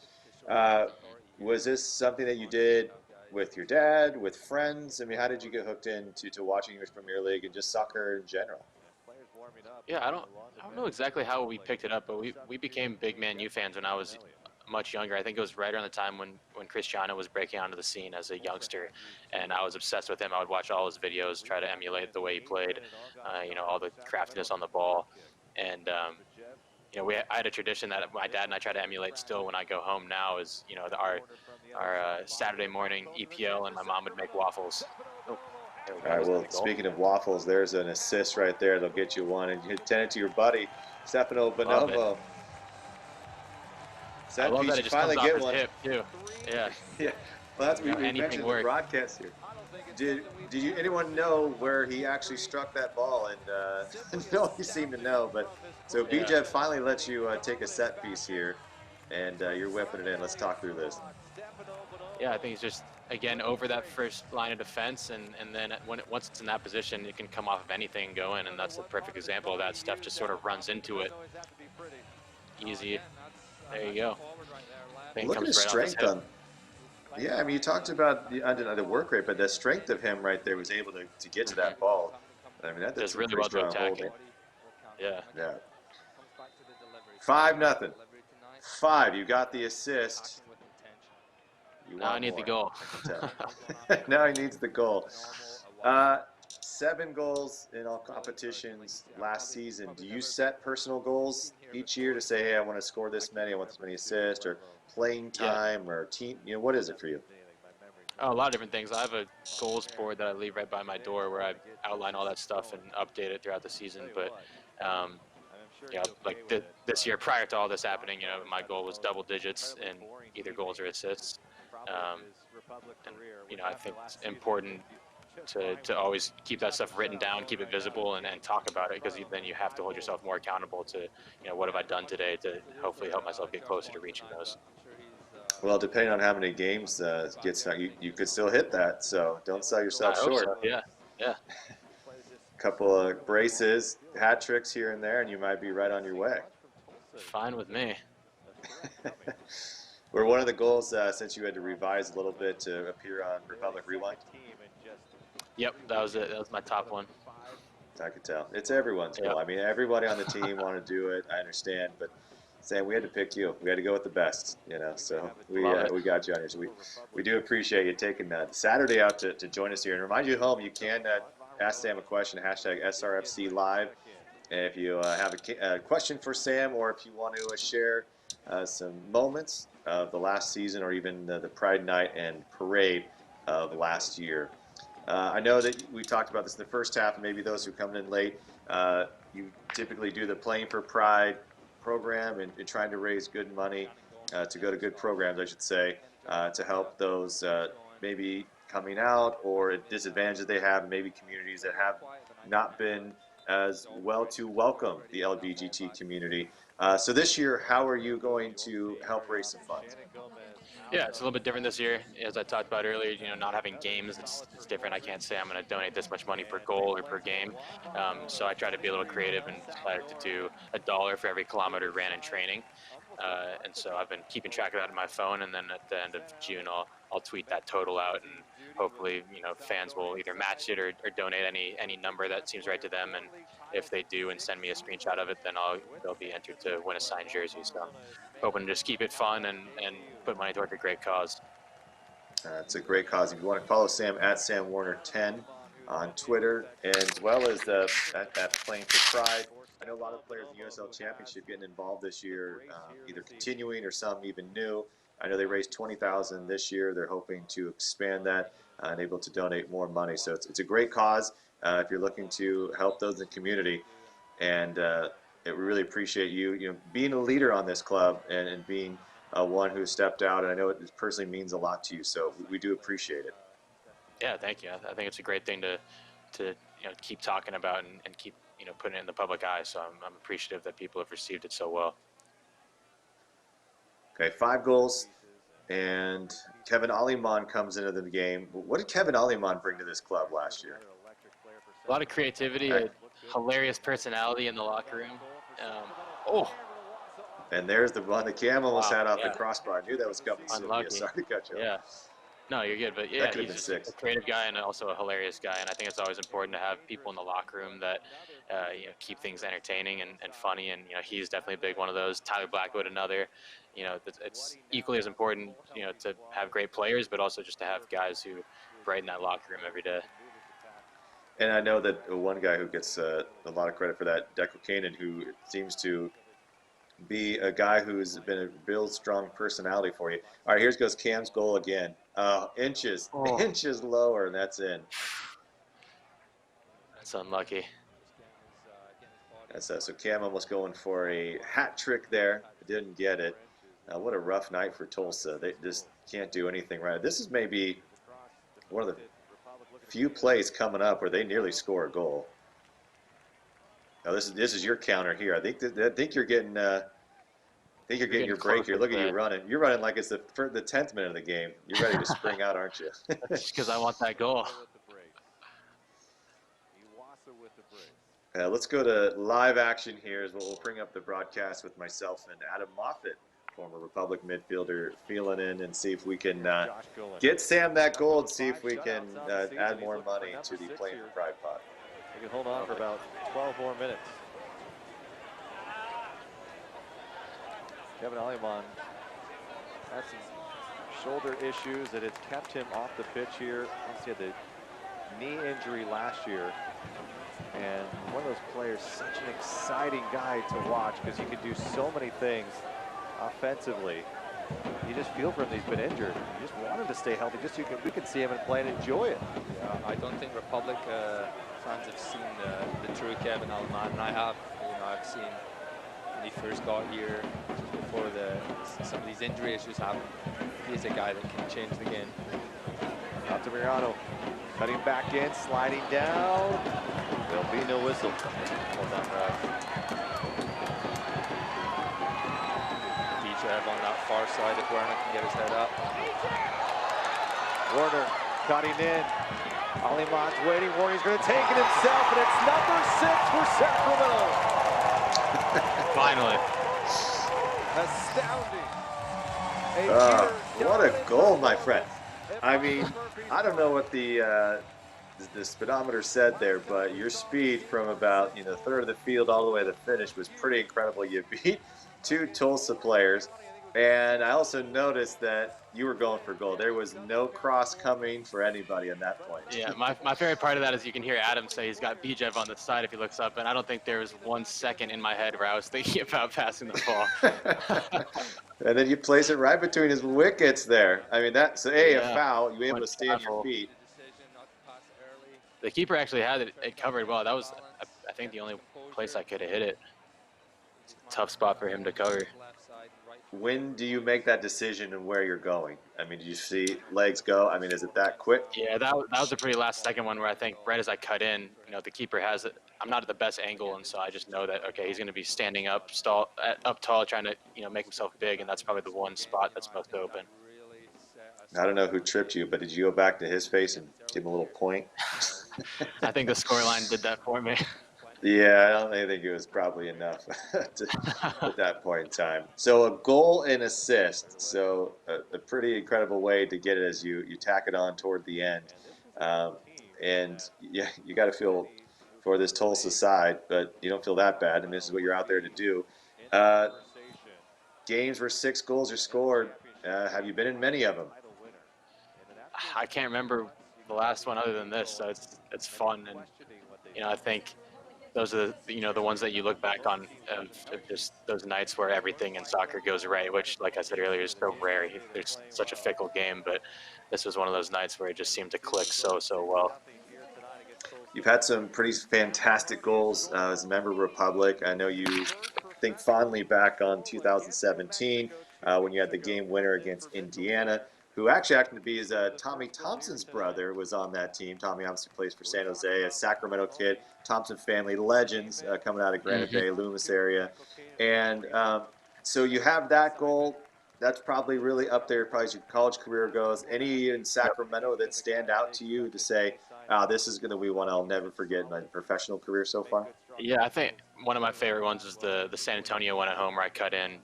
Was this something that you did with your dad, with friends? I mean, how did you get hooked into watching English Premier League and just soccer in general? Yeah, I don't know exactly how we picked it up, but we became big Man U fans when I was much younger. I think it was right around the time when Cristiano was breaking onto the scene as a youngster, and I was obsessed with him. I would watch all his videos, try to emulate the way he played, all the craftiness on the ball, and I had a tradition that my dad and I try to emulate still when I go home now. Is our Saturday morning EPL, and my mom would make waffles. All right, well, speaking of waffles, there's an assist right there. They'll get you one, and you tend it to your buddy, Stefano Bonomo. I love that it just comes off his hip, too. Yeah. Yeah. Well, we mentioned the broadcast here. Did anyone know where he actually struck that ball? And no, he seemed to know. But so BJ finally lets you take a set piece here, and you're whipping it in. Let's talk through this. Yeah, I think it's just, again, over that first line of defense, and then once it's in that position, it can come off of anything and go in, and that's the perfect example of that. Stuff just sort of runs into it. Easy. There you go. Look at his strength on. Yeah, I mean, you talked about the work rate, but the strength of him right there was able to get to that ball. I mean, that's really well to attack it. Yeah. Yeah. 5-0. 5. You got the assist. Now I need the goal. Now he needs the goal. 7 goals in all competitions last season. Do you set personal goals each year to say, hey, I want to score this many, I want this many assists, or playing time, or team? What is it for you? Oh, a lot of different things. I have a goals board that I leave right by my door where I outline all that stuff and update it throughout the season. But like this year, prior to all this happening, my goal was double digits in either goals or assists. And, I think it's important to always keep that stuff written down, keep it visible, and talk about it, because then you have to hold yourself more accountable to, what have I done today to hopefully help myself get closer to reaching those. Well, depending on how many games you could still hit that, so don't sell yourself short. So. Yeah. Couple of braces, hat tricks here and there, and you might be right on your way. Fine with me. Were one of the goals, since you had to revise a little bit to appear on Republic Rewind? Yep, that was it. That was my top one. I could tell. It's everyone's goal. I mean, everybody on the team wanted to do it. I understand, but Sam, we had to pick you. We had to go with the best, So we got you on here. So we do appreciate you taking Saturday out to join us here. And remind you at home, you can ask Sam a question. #SRFC Live. And if you have a question for Sam, or if you want to share some moments of the last season, or even the Pride Night and Parade of last year. I know that we talked about this in the first half, and maybe those who come in late, you typically do the Playing for Pride program and trying to raise good money to go to good programs, I should say, to help those maybe coming out or disadvantages they have, maybe communities that have not been as well to welcome the LGBT community. So this year, how are you going to help raise some funds? Yeah, it's a little bit different this year. As I talked about earlier, not having games, it's different. I can't say I'm going to donate this much money per goal or per game. So I try to be a little creative and decided to do $1 for every kilometer ran in training. And so I've been keeping track of that in my phone, and then at the end of June, I'll tweet that total out, and hopefully, fans will either match it or donate any number that seems right to them. And if they do and send me a screenshot of it, then they'll be entered to win a signed jersey. So I'm hoping to just keep it fun and put money toward a great cause. It's a great cause. If you want to follow Sam at Sam Werner 10 on Twitter, as well as that Playing for Pride. I know a lot of players in the USL Championship getting involved this year, either continuing or some even new. I know they raised $20,000 this year. They're hoping to expand that and able to donate more money. So it's a great cause if you're looking to help those in the community. And we really appreciate you being a leader on this club and being one who stepped out. And I know it personally means a lot to you. So we do appreciate it. Yeah, thank you. I think it's a great thing to keep talking about and keep putting it in the public eye. So I'm appreciative that people have received it so well. Okay, 5 goals, and Kevin Aliman comes into the game. What did Kevin Aliman bring to this club last year? A lot of creativity, a hilarious personality in the locker room. And there's the one the Cam almost had off the crossbar. I knew that was coming soon. Unlucky. Sorry to cut you off. Yeah. No, you're good, but yeah, he's just a creative guy and also a hilarious guy, and I think it's always important to have people in the locker room that keep things entertaining and funny, and he's definitely a big one of those. Tyler Blackwood, another. It's equally as important, to have great players, but also just to have guys who brighten that locker room every day. And I know that one guy who gets a lot of credit for that, Deco Kanan, who seems to be a guy who's been a real strong personality for you. All right, here goes Cam's goal again. Inches lower, and that's in. That's unlucky. So Cam almost going for a hat trick there. Didn't get it. What a rough night for Tulsa. They just can't do anything right. This is maybe one of the few plays coming up where they nearly score a goal. Now this is your counter here. I think you're getting your break here. Look at you running. You're running like it's the 10th minute of the game. You're ready to spring out, aren't you? Just because I want that goal. Let's go to live action here. Is what we'll bring up the broadcast with myself and Adam Moffitt, former Republic midfielder, feeling in and see if we can get Sam that goal and see if we can add more money to the Playing for Pride pot. We can hold on for about 12 more minutes. Kevin Aliman had some shoulder issues that had kept him off the pitch here. He had the knee injury last year. And one of those players, such an exciting guy to watch because he can do so many things offensively. You just feel for him that he's been injured. You just want him to stay healthy just so we can see him and play and enjoy it. Yeah, I don't think Republic fans have seen the true Kevin Aliman, and I have. I've seen when he first got here, just before some of these injury issues happened. He's a guy that can change the game. Out to Mirano, cutting back in, sliding down. There'll be no whistle. Well done, Brad. Beach on that far side if Werner can get his head up. Werner cutting in. Aliman's waiting. Werner's going to take it himself, and it's number 6 for Sacramento. Finally. Astounding. What a goal, my friend. I mean, I don't know what the speedometer said there, but your speed from about third of the field all the way to the finish was pretty incredible. You beat 2 Tulsa players, and I also noticed that you were going for goal. There was no cross coming for anybody at that point. Yeah, my favorite part of that is you can hear Adam say he's got Bijev on the side if he looks up, and I don't think there was 1 second in my head where I was thinking about passing the ball. And then you place it right between his wickets there. I mean, that's a foul. You were able to stay on your feet. The keeper actually had it covered well. That was, I think, the only place I could have hit it. tough spot for him to cover. When do you make that decision and where you're going? I mean, do you see legs go? I mean, is it that quick? Yeah, that was a pretty last second one where I think right as I cut in, the keeper has it. I'm not at the best angle, and so I just know that, okay, he's going to be standing up tall, trying to, make himself big, and that's probably the one spot that's most open. I don't know who tripped you, but did you go back to his face and give him a little point? I think the scoreline did that for me. Yeah, I don't think it was probably enough at that point in time. So a goal and assist. So a pretty incredible way to get it as you tack it on toward the end. And yeah, you got to feel for this Tulsa side, but you don't feel that bad. I mean, this is what you're out there to do. Games where 6 goals are scored. Have you been in many of them? I can't remember the last one other than this, so it's fun, and I think those are the ones that you look back on of just those nights where everything in soccer goes right, which, like I said earlier, is so rare. There's such a fickle game, but this was one of those nights where it just seemed to click so well. You've had some pretty fantastic goals as a member of Republic. I know you think fondly back on 2017 when you had the game winner against Indiana, who actually happened to be Tommy Thompson's brother was on that team. Tommy obviously plays for San Jose, a Sacramento kid. Thompson family legends coming out of Granite Bay, Loomis area. And so you have that goal. That's probably really up there, probably as your college career goes. Any in Sacramento that stand out to you to say, this is going to be one I'll never forget in my professional career so far? Yeah, I think one of my favorite ones is the San Antonio one at home where I cut in,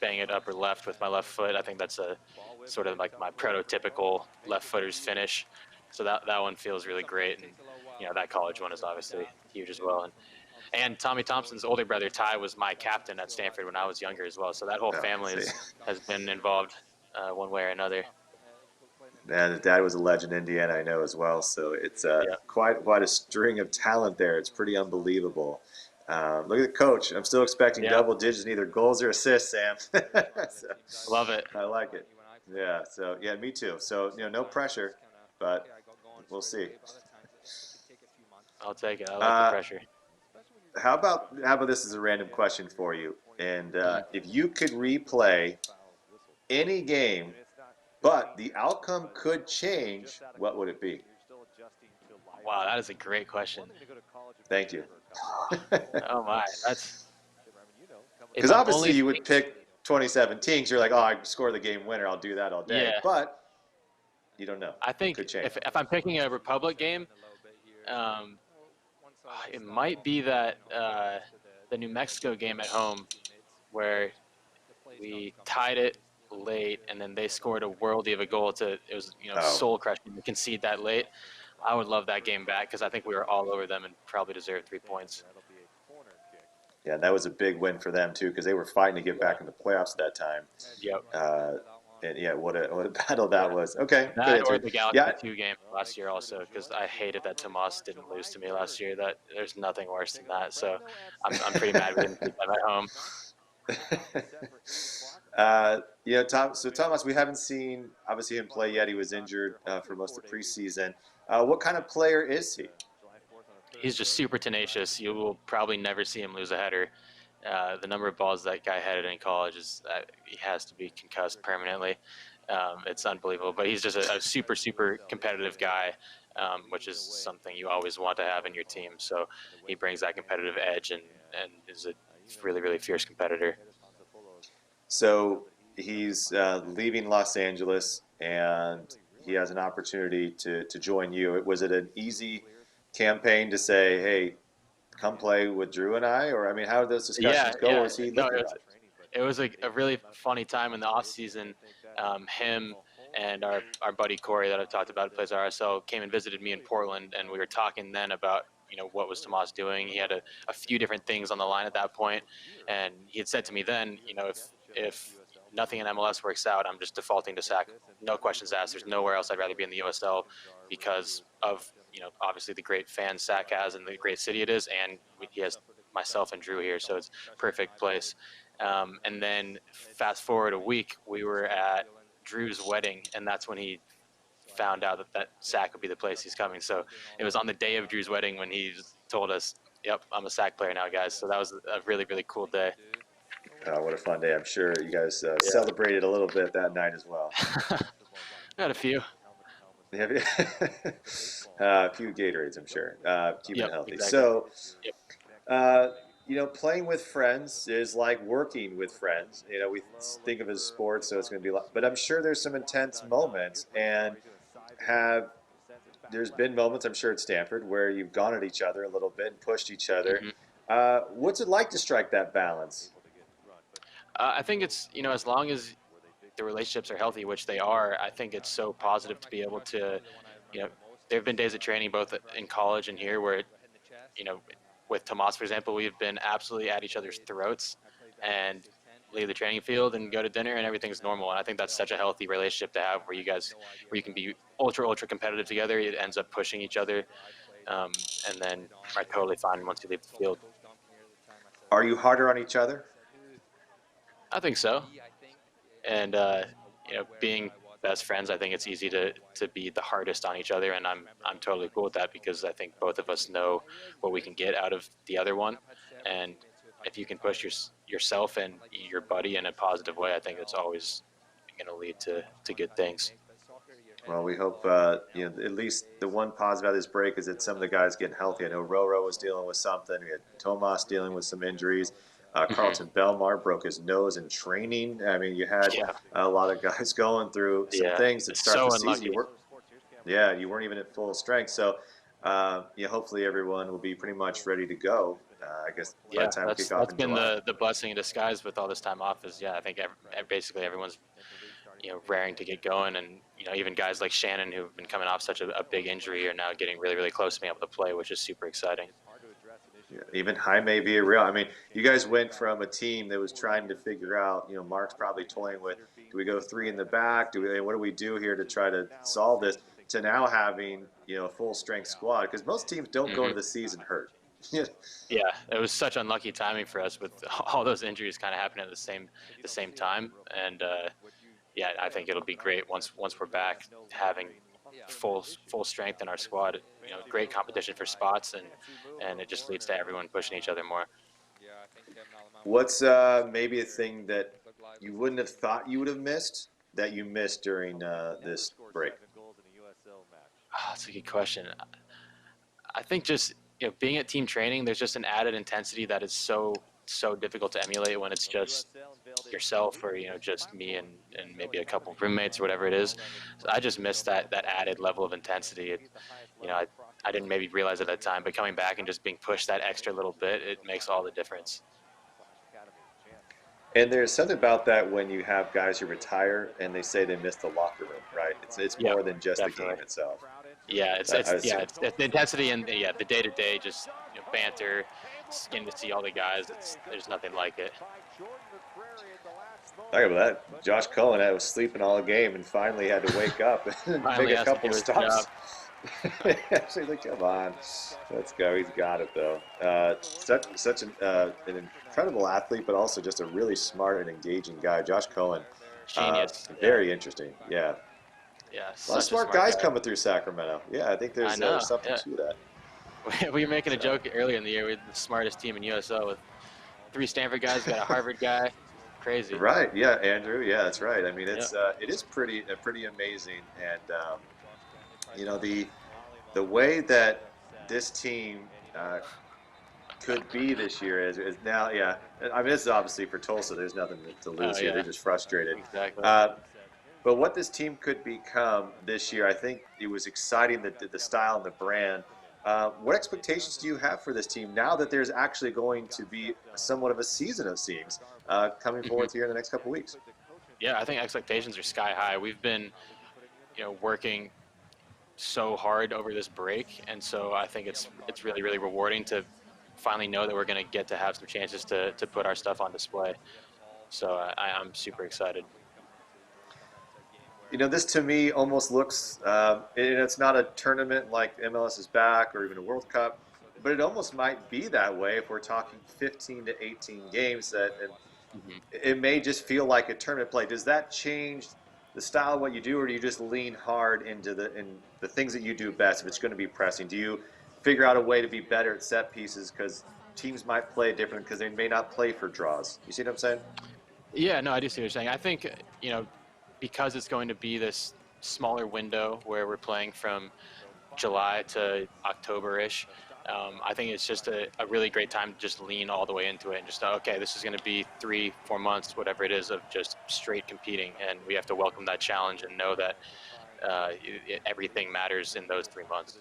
bang it upper left with my left foot. I think that's a sort of like my prototypical left footer's finish. So that one feels really great. And, that college one is obviously huge as well. And Tommy Thompson's older brother, Ty, was my captain at Stanford when I was younger as well. So that whole family has been involved one way or another. Man, his dad was a legend in Indiana, I know, as well. So it's quite a string of talent there. It's pretty unbelievable. Look at the coach. I'm still expecting double digits in either goals or assists, Sam. Love it. I like it. Yeah, so, yeah, me too. So, no pressure, but we'll see. I'll take it. I like the pressure. How about this as a random question for you? And if you could replay any game, but the outcome could change, what would it be? Wow, that is a great question. Thank you. Oh my, because obviously you would pick 2017 because you're like, I score the game winner, I'll do that all day. Yeah. But you don't know. I think if I'm picking a Republic game, it might be that the New Mexico game at home where we tied it late and then they scored a worldie of a goal it was soul crushing to concede that late. I would love that game back because I think we were all over them and probably deserved 3 points. Yeah, that was a big win for them too because they were fighting to get back in the playoffs at that time. Yep. And yeah, what a battle that was. Okay. That or the Galaxy 2 game last year also because I hated that Tomas didn't lose to me last year. That there's nothing worse than that. So I'm pretty mad we didn't beat them at home. So Thomas, we haven't seen obviously him play yet. He was injured for most of the preseason. What kind of player is he? He's just super tenacious. You will probably never see him lose a header. The number of balls that guy headed in college he has to be concussed permanently. It's unbelievable. But he's just a super competitive guy, which is something you always want to have in your team. So he brings that competitive edge and is a really fierce competitor. So he's leaving Los Angeles and he has an opportunity to join you. Was it an easy campaign to say, hey, come play with Drew and I? Or, I mean, how did those discussions go? Was he it was a really funny time in the off season. Him and our buddy Corey that I've talked about, who plays RSL, came and visited me in Portland, and we were talking then about what was Tomas doing. He had a few different things on the line at that point, and he had said to me then, if nothing in MLS works out, I'm just defaulting to Sac. No questions asked. There's nowhere else I'd rather be in the USL because of obviously the great fans Sac has and the great city it is, and he has myself and Drew here, so it's perfect place. And then fast forward a week, we were at Drew's wedding, and that's when he found out that Sac would be the place he's coming. So it was on the day of Drew's wedding when he told us, yep, I'm a Sac player now, guys. So that was a really cool day. What a fun day. I'm sure you guys celebrated a little bit that night as well. Got a few. Have you? A few Gatorades, I'm sure. Keeping healthy. Exactly. So, playing with friends is like working with friends. We think of it as sports, so it's going to be but I'm sure there's some intense moments, and there's been moments, I'm sure, at Stanford where you've gone at each other a little bit and pushed each other. What's it like to strike that balance? I think it's, as long as the relationships are healthy, which they are, I think it's so positive to be able to, there have been days of training both in college and here where, with Tomas, for example, we've been absolutely at each other's throats and leave the training field and go to dinner and everything's normal. And I think that's such a healthy relationship to have where you can be ultra competitive together. It ends up pushing each other. And then are totally fine once you leave the field. Are you harder on each other? I think so. And, being best friends, I think it's easy to be the hardest on each other. And I'm totally cool with that because I think both of us know what we can get out of the other one. And if you can push yourself and your buddy in a positive way, I think it's always going to lead to good things. Well, we hope, at least the one positive out of this break is that some of the guys getting healthy. I know Roro was dealing with something. We had Tomas dealing with some injuries. Carlton Belmar broke his nose in training. I mean, you had a lot of guys going through some things that start the season. You weren't even at full strength. So, hopefully everyone will be pretty much ready to go. I guess by the time we kick off in July. That's been the blessing in disguise with all this time off is, I think basically everyone's, raring to get going. And, even guys like Shannon who've been coming off such a big injury are now getting really, really close to being able to play, which is super exciting. Yeah, even Jaime Villarreal. I mean, you guys went from a team that was trying to figure out, Mark's probably toying with, do we go 3 in the back? What do we do here to try to solve this? To now having, a full strength squad, because most teams don't go into the season hurt. Yeah, it was such unlucky timing for us with all those injuries kind of happening at the same time. And I think it'll be great once we're back having full strength in our squad. Great competition for spots, and it just leads to everyone pushing each other more. What's maybe a thing that you wouldn't have thought you would have missed that you missed during this break? That's a good question. I think just being at team training, there's just an added intensity that is so difficult to emulate when it's just yourself or just me and maybe a couple of roommates or whatever it is. So I just missed that added level of intensity. I didn't maybe realize at that time, but coming back and just being pushed that extra little bit, it makes all the difference. And there's something about that when you have guys who retire and they say they missed the locker room, right? It's more than just the game itself. Yeah, it's the intensity and the day-to-day, just banter, getting to see all the guys. There's nothing like it. Talk about that. Josh Cohen was sleeping all game and finally had to wake up and make a couple stops. Actually, come on, let's go. He's got it though. Such an incredible athlete, but also just a really smart and engaging guy. Josh Cohen, genius. Very interesting. Yeah. Yeah. A lot of smart guys coming through Sacramento. Yeah, I think there's something to that. We were making a joke earlier in the year. We had the smartest team in USL with 3 Stanford guys, got a Harvard guy. Crazy. Right. Yeah, Andrew. Yeah, that's right. I mean, it is pretty amazing, and the way that this team could be this year is now. Yeah, I mean, this is obviously for Tulsa. There's nothing to lose here. They're just frustrated. Exactly. But what this team could become this year, I think it was exciting, the style and the brand. What expectations do you have for this team now that there's actually going to be somewhat of a season, it seems, coming forward here in the next couple of weeks? Yeah, I think expectations are sky high. We've been, working so hard over this break, and so I think it's really, really rewarding to finally know that we're going to get to have some chances to put our stuff on display. So I'm super excited. This to me almost looks, it's not a tournament like MLS is back or even a World Cup, but it almost might be that way if we're talking 15 to 18 games. It may just feel like a tournament play. Does that change the style of what you do, or do you just lean hard into the things that you do best? If it's going to be pressing, do you figure out a way to be better at set pieces? Because teams might play different because they may not play for draws. You see what I'm saying? Yeah, no, I do see what you're saying. I think, because it's going to be this smaller window where we're playing from July to October-ish, I think it's just a really great time to just lean all the way into it and just, okay, this is going to be 3-4 months, whatever it is, of just straight competing. And we have to welcome that challenge and know that everything matters in those 3 months.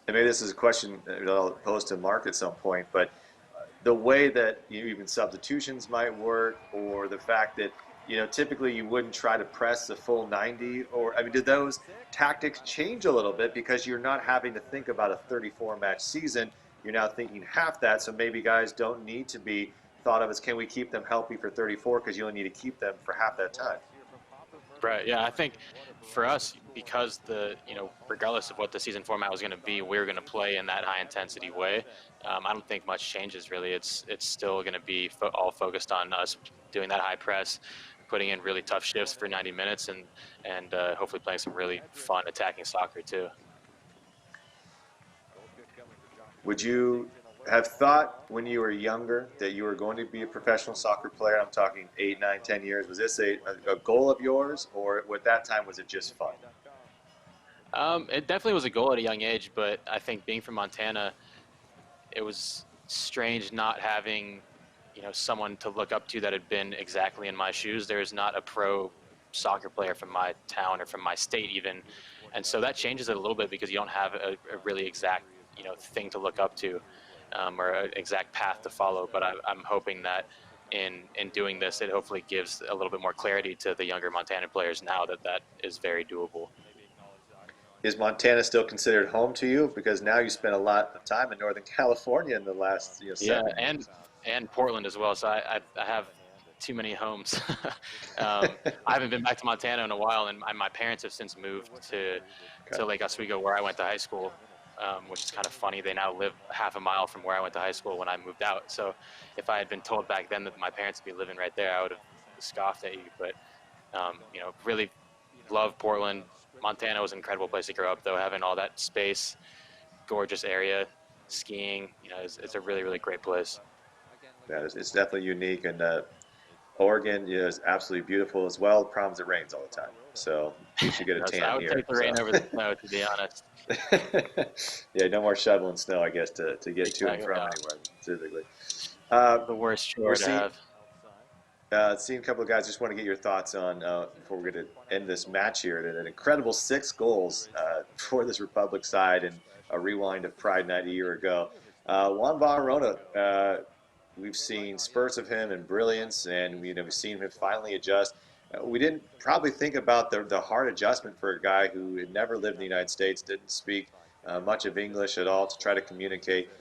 And maybe this is a question that I'll pose to Mark at some point, but the way that even substitutions might work, or the fact that typically you wouldn't try to press the full 90, or did those tactics change a little bit because you're not having to think about a 34-match season? You're now thinking half that, so maybe guys don't need to be thought of as, can we keep them healthy for 34, because you only need to keep them for half that time. Right. Yeah, I think for us, because regardless of what the season format was going to be, we're going to play in that high intensity way. I don't think much changes really. It's still going to be all focused on us doing that high press, putting in really tough shifts for 90 minutes, and hopefully playing some really fun attacking soccer too. Would you have thought when you were younger that you were going to be a professional soccer player? I'm talking 8, 9, 10 years. Was this a goal of yours, or at that time was it just fun? It definitely was a goal at a young age, but I think being from Montana, it was strange not having someone to look up to that had been exactly in my shoes. There's not a pro soccer player from my town or from my state even, and so that changes it a little bit because you don't have a really exact thing to look up to. Or an exact path to follow, but I'm hoping that in doing this, it hopefully gives a little bit more clarity to the younger Montana players now that is very doable. Is Montana still considered home to you? Because now you spent a lot of time in Northern California in the last 7 years. and Portland as well. So I have too many homes. I haven't been back to Montana in a while, and my parents have since moved to Lake Oswego, where I went to high school. Which is kind of funny. They now live half a mile from where I went to high school when I moved out. So if I had been told back then that my parents would be living right there, I would have scoffed at you. But, really love Portland. Montana was an incredible place to grow up, though, having all that space, gorgeous area, skiing. It's a really, really great place. Yeah, it's definitely unique. And Oregon is absolutely beautiful as well. The problem is it rains all the time. So you should get a tan here. I would take the rain over the snow, to be honest. Yeah, no more shoveling snow, I guess, to get to and from anywhere, typically. The worst chore to have. Seeing a couple of guys, just want to get your thoughts on, before we're going to end this match here, an incredible 6 goals for this Republic side, and a rewind of Pride Night a year ago. Juan Barahona, we've seen spurts of him and brilliance, and we've seen him finally adjust. We didn't probably think about the hard adjustment for a guy who had never lived in the United States, didn't speak much of English at all, to try to communicate.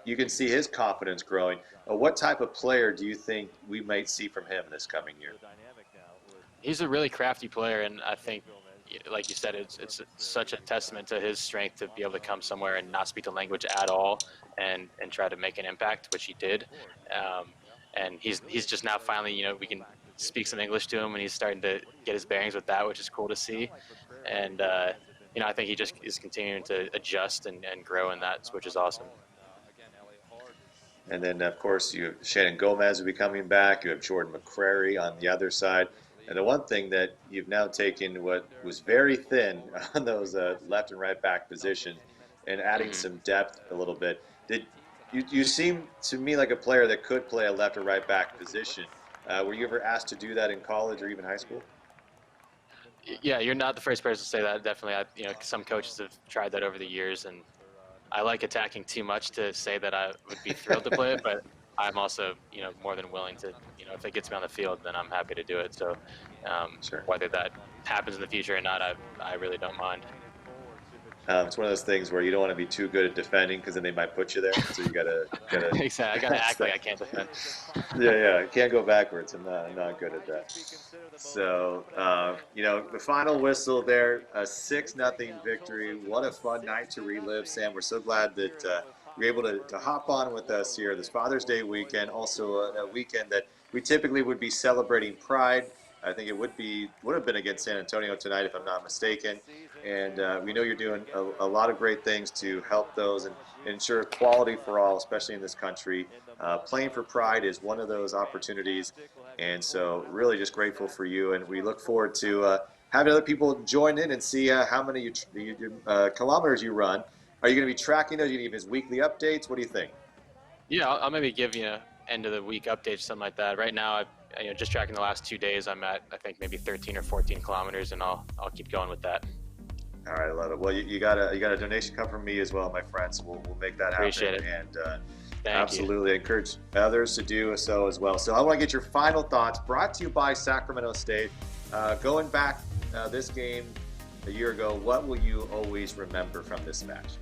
You can see his confidence growing. What type of player do you think we might see from him this coming year? He's a really crafty player, and I think, like you said, it's such a testament to his strength to be able to come somewhere and not speak the language at all and try to make an impact, which he did. And he's just now finally, we can speak some English to him, and he's starting to get his bearings with that, which is cool to see. And, I think he just is continuing to adjust and grow in that, which is awesome. And then, of course, you have Shannon Gomez will be coming back. You have Jordan McCrary on the other side. And the one thing that you've now taken what was very thin on those left and right back position and adding some depth a little bit. You seem to me like a player that could play a left or right back position. Were you ever asked to do that in college or even high school? Yeah, you're not the first person to say that. Definitely, some coaches have tried that over the years, and I like attacking too much to say that I would be thrilled to play it, but I'm also, more than willing to, if it gets me on the field, then I'm happy to do it. So whether that happens in the future or not, I really don't mind. It's one of those things where you don't want to be too good at defending because then they might put you there. So you gotta exactly. I gotta act like I can't defend. Yeah, you can't go backwards. I'm not good at that. So the final whistle there, a 6-0 victory. What a fun night to relive, Sam. We're so glad that you're able to hop on with us here this Father's Day weekend. Also a weekend that we typically would be celebrating Pride. I think it would have been against San Antonio tonight, if I'm not mistaken. and we know you're doing a lot of great things to help those and ensure quality for all, especially in this country. Playing for Pride is one of those opportunities, and so really just grateful for you, and we look forward to having other people join in and see how many kilometers you run. Are you going to be tracking those? Are you going to give us weekly updates? What do you think? Yeah, I'll maybe give you end of the week updates, something like that. Right now, just tracking the last 2 days, I'm at, I think, maybe 13 or 14 kilometers, and I'll keep going with that. All right, I love it. Well, you got a donation come from me as well, my friends. We'll make that happen. Appreciate it. And Thank absolutely you. Encourage others to do so as well. So I want to get your final thoughts, brought to you by Sacramento State. Going back this game a year ago, what will you always remember from this match?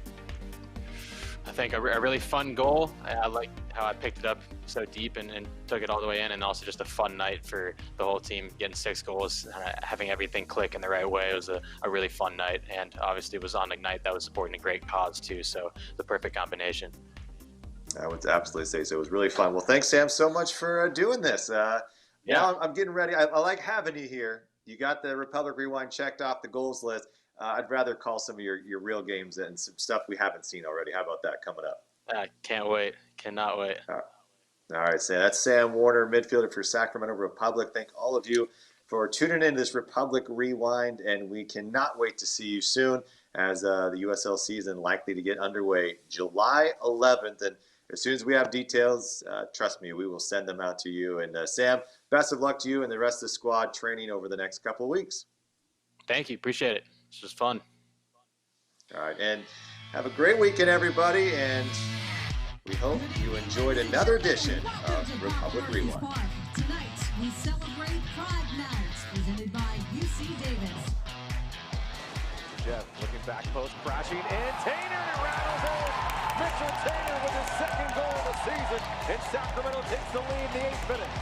I think a really fun goal. I like how I picked it up so deep and took it all the way in, and also just a fun night for the whole team, getting 6 goals, having everything click in the right way. It was a really fun night, and obviously it was on a night that was supporting a great cause too, so the perfect combination. I would absolutely say so. It was really fun. Well, thanks, Sam, so much for doing this. Now I'm getting ready. I like having you here. You got the Republic Rewind checked off the goals list. I'd rather call some of your real games and some stuff we haven't seen already. How about that coming up? Can't wait. Cannot wait. All right, Sam. That's Sam Werner, midfielder for Sacramento Republic. Thank all of you for tuning in to this Republic Rewind, and we cannot wait to see you soon as the USL season likely to get underway July 11th. And as soon as we have details, trust me, we will send them out to you. And Sam, best of luck to you and the rest of the squad training over the next couple of weeks. Thank you. Appreciate it. This was fun. All right, and have a great weekend, everybody, and we hope you enjoyed another edition of Republic Rewind. Tonight, we celebrate Pride Night, presented by UC Davis. Jeff looking back post, crashing in. Tainer rattles in. Mitchell Tainer with his second goal of the season, and Sacramento takes the lead in the 8th minute.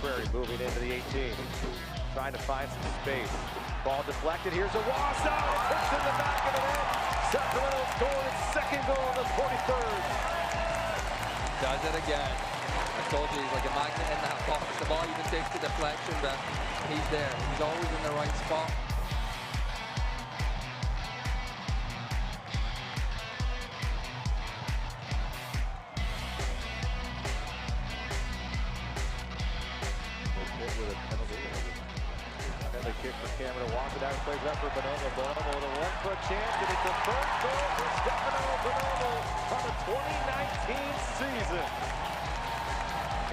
Prairie moving into the 18, trying to find some space. Ball deflected. Here's a Wassa. It hits in the back of the net. Sacramento scored its second goal in the 43rd. Does it again. I told you, he's like a magnet in that box. The ball even takes the deflection, but he's there. He's always in the right spot. With a penalty. Penalty kick for Cameron. Walks it out, plays it up for Bonomo. Bonomo with a 1-foot chance, and it's the first goal for Stefano Bonomo on the 2019 season.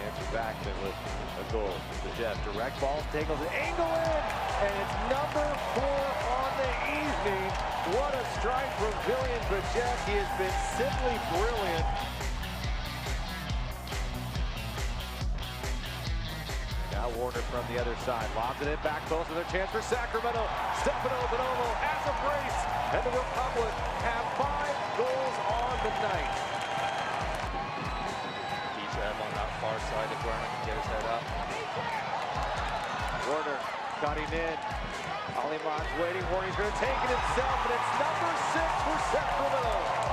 Andrew Backman with a goal. The Jeff direct ball, tackles an angle in, and it's number 4 on the evening. What a strike from Villian Bajek. He has been simply brilliant. Now Werner from the other side, lobs it in back post with a chance for Sacramento. Stefano Bonomo has a brace, and the Republic have 5 goals on the night. Keep on that far side if Werner can get his head up. Werner cutting in. Aliman's waiting. Werner's going to take it himself, and it's number 6 for Sacramento.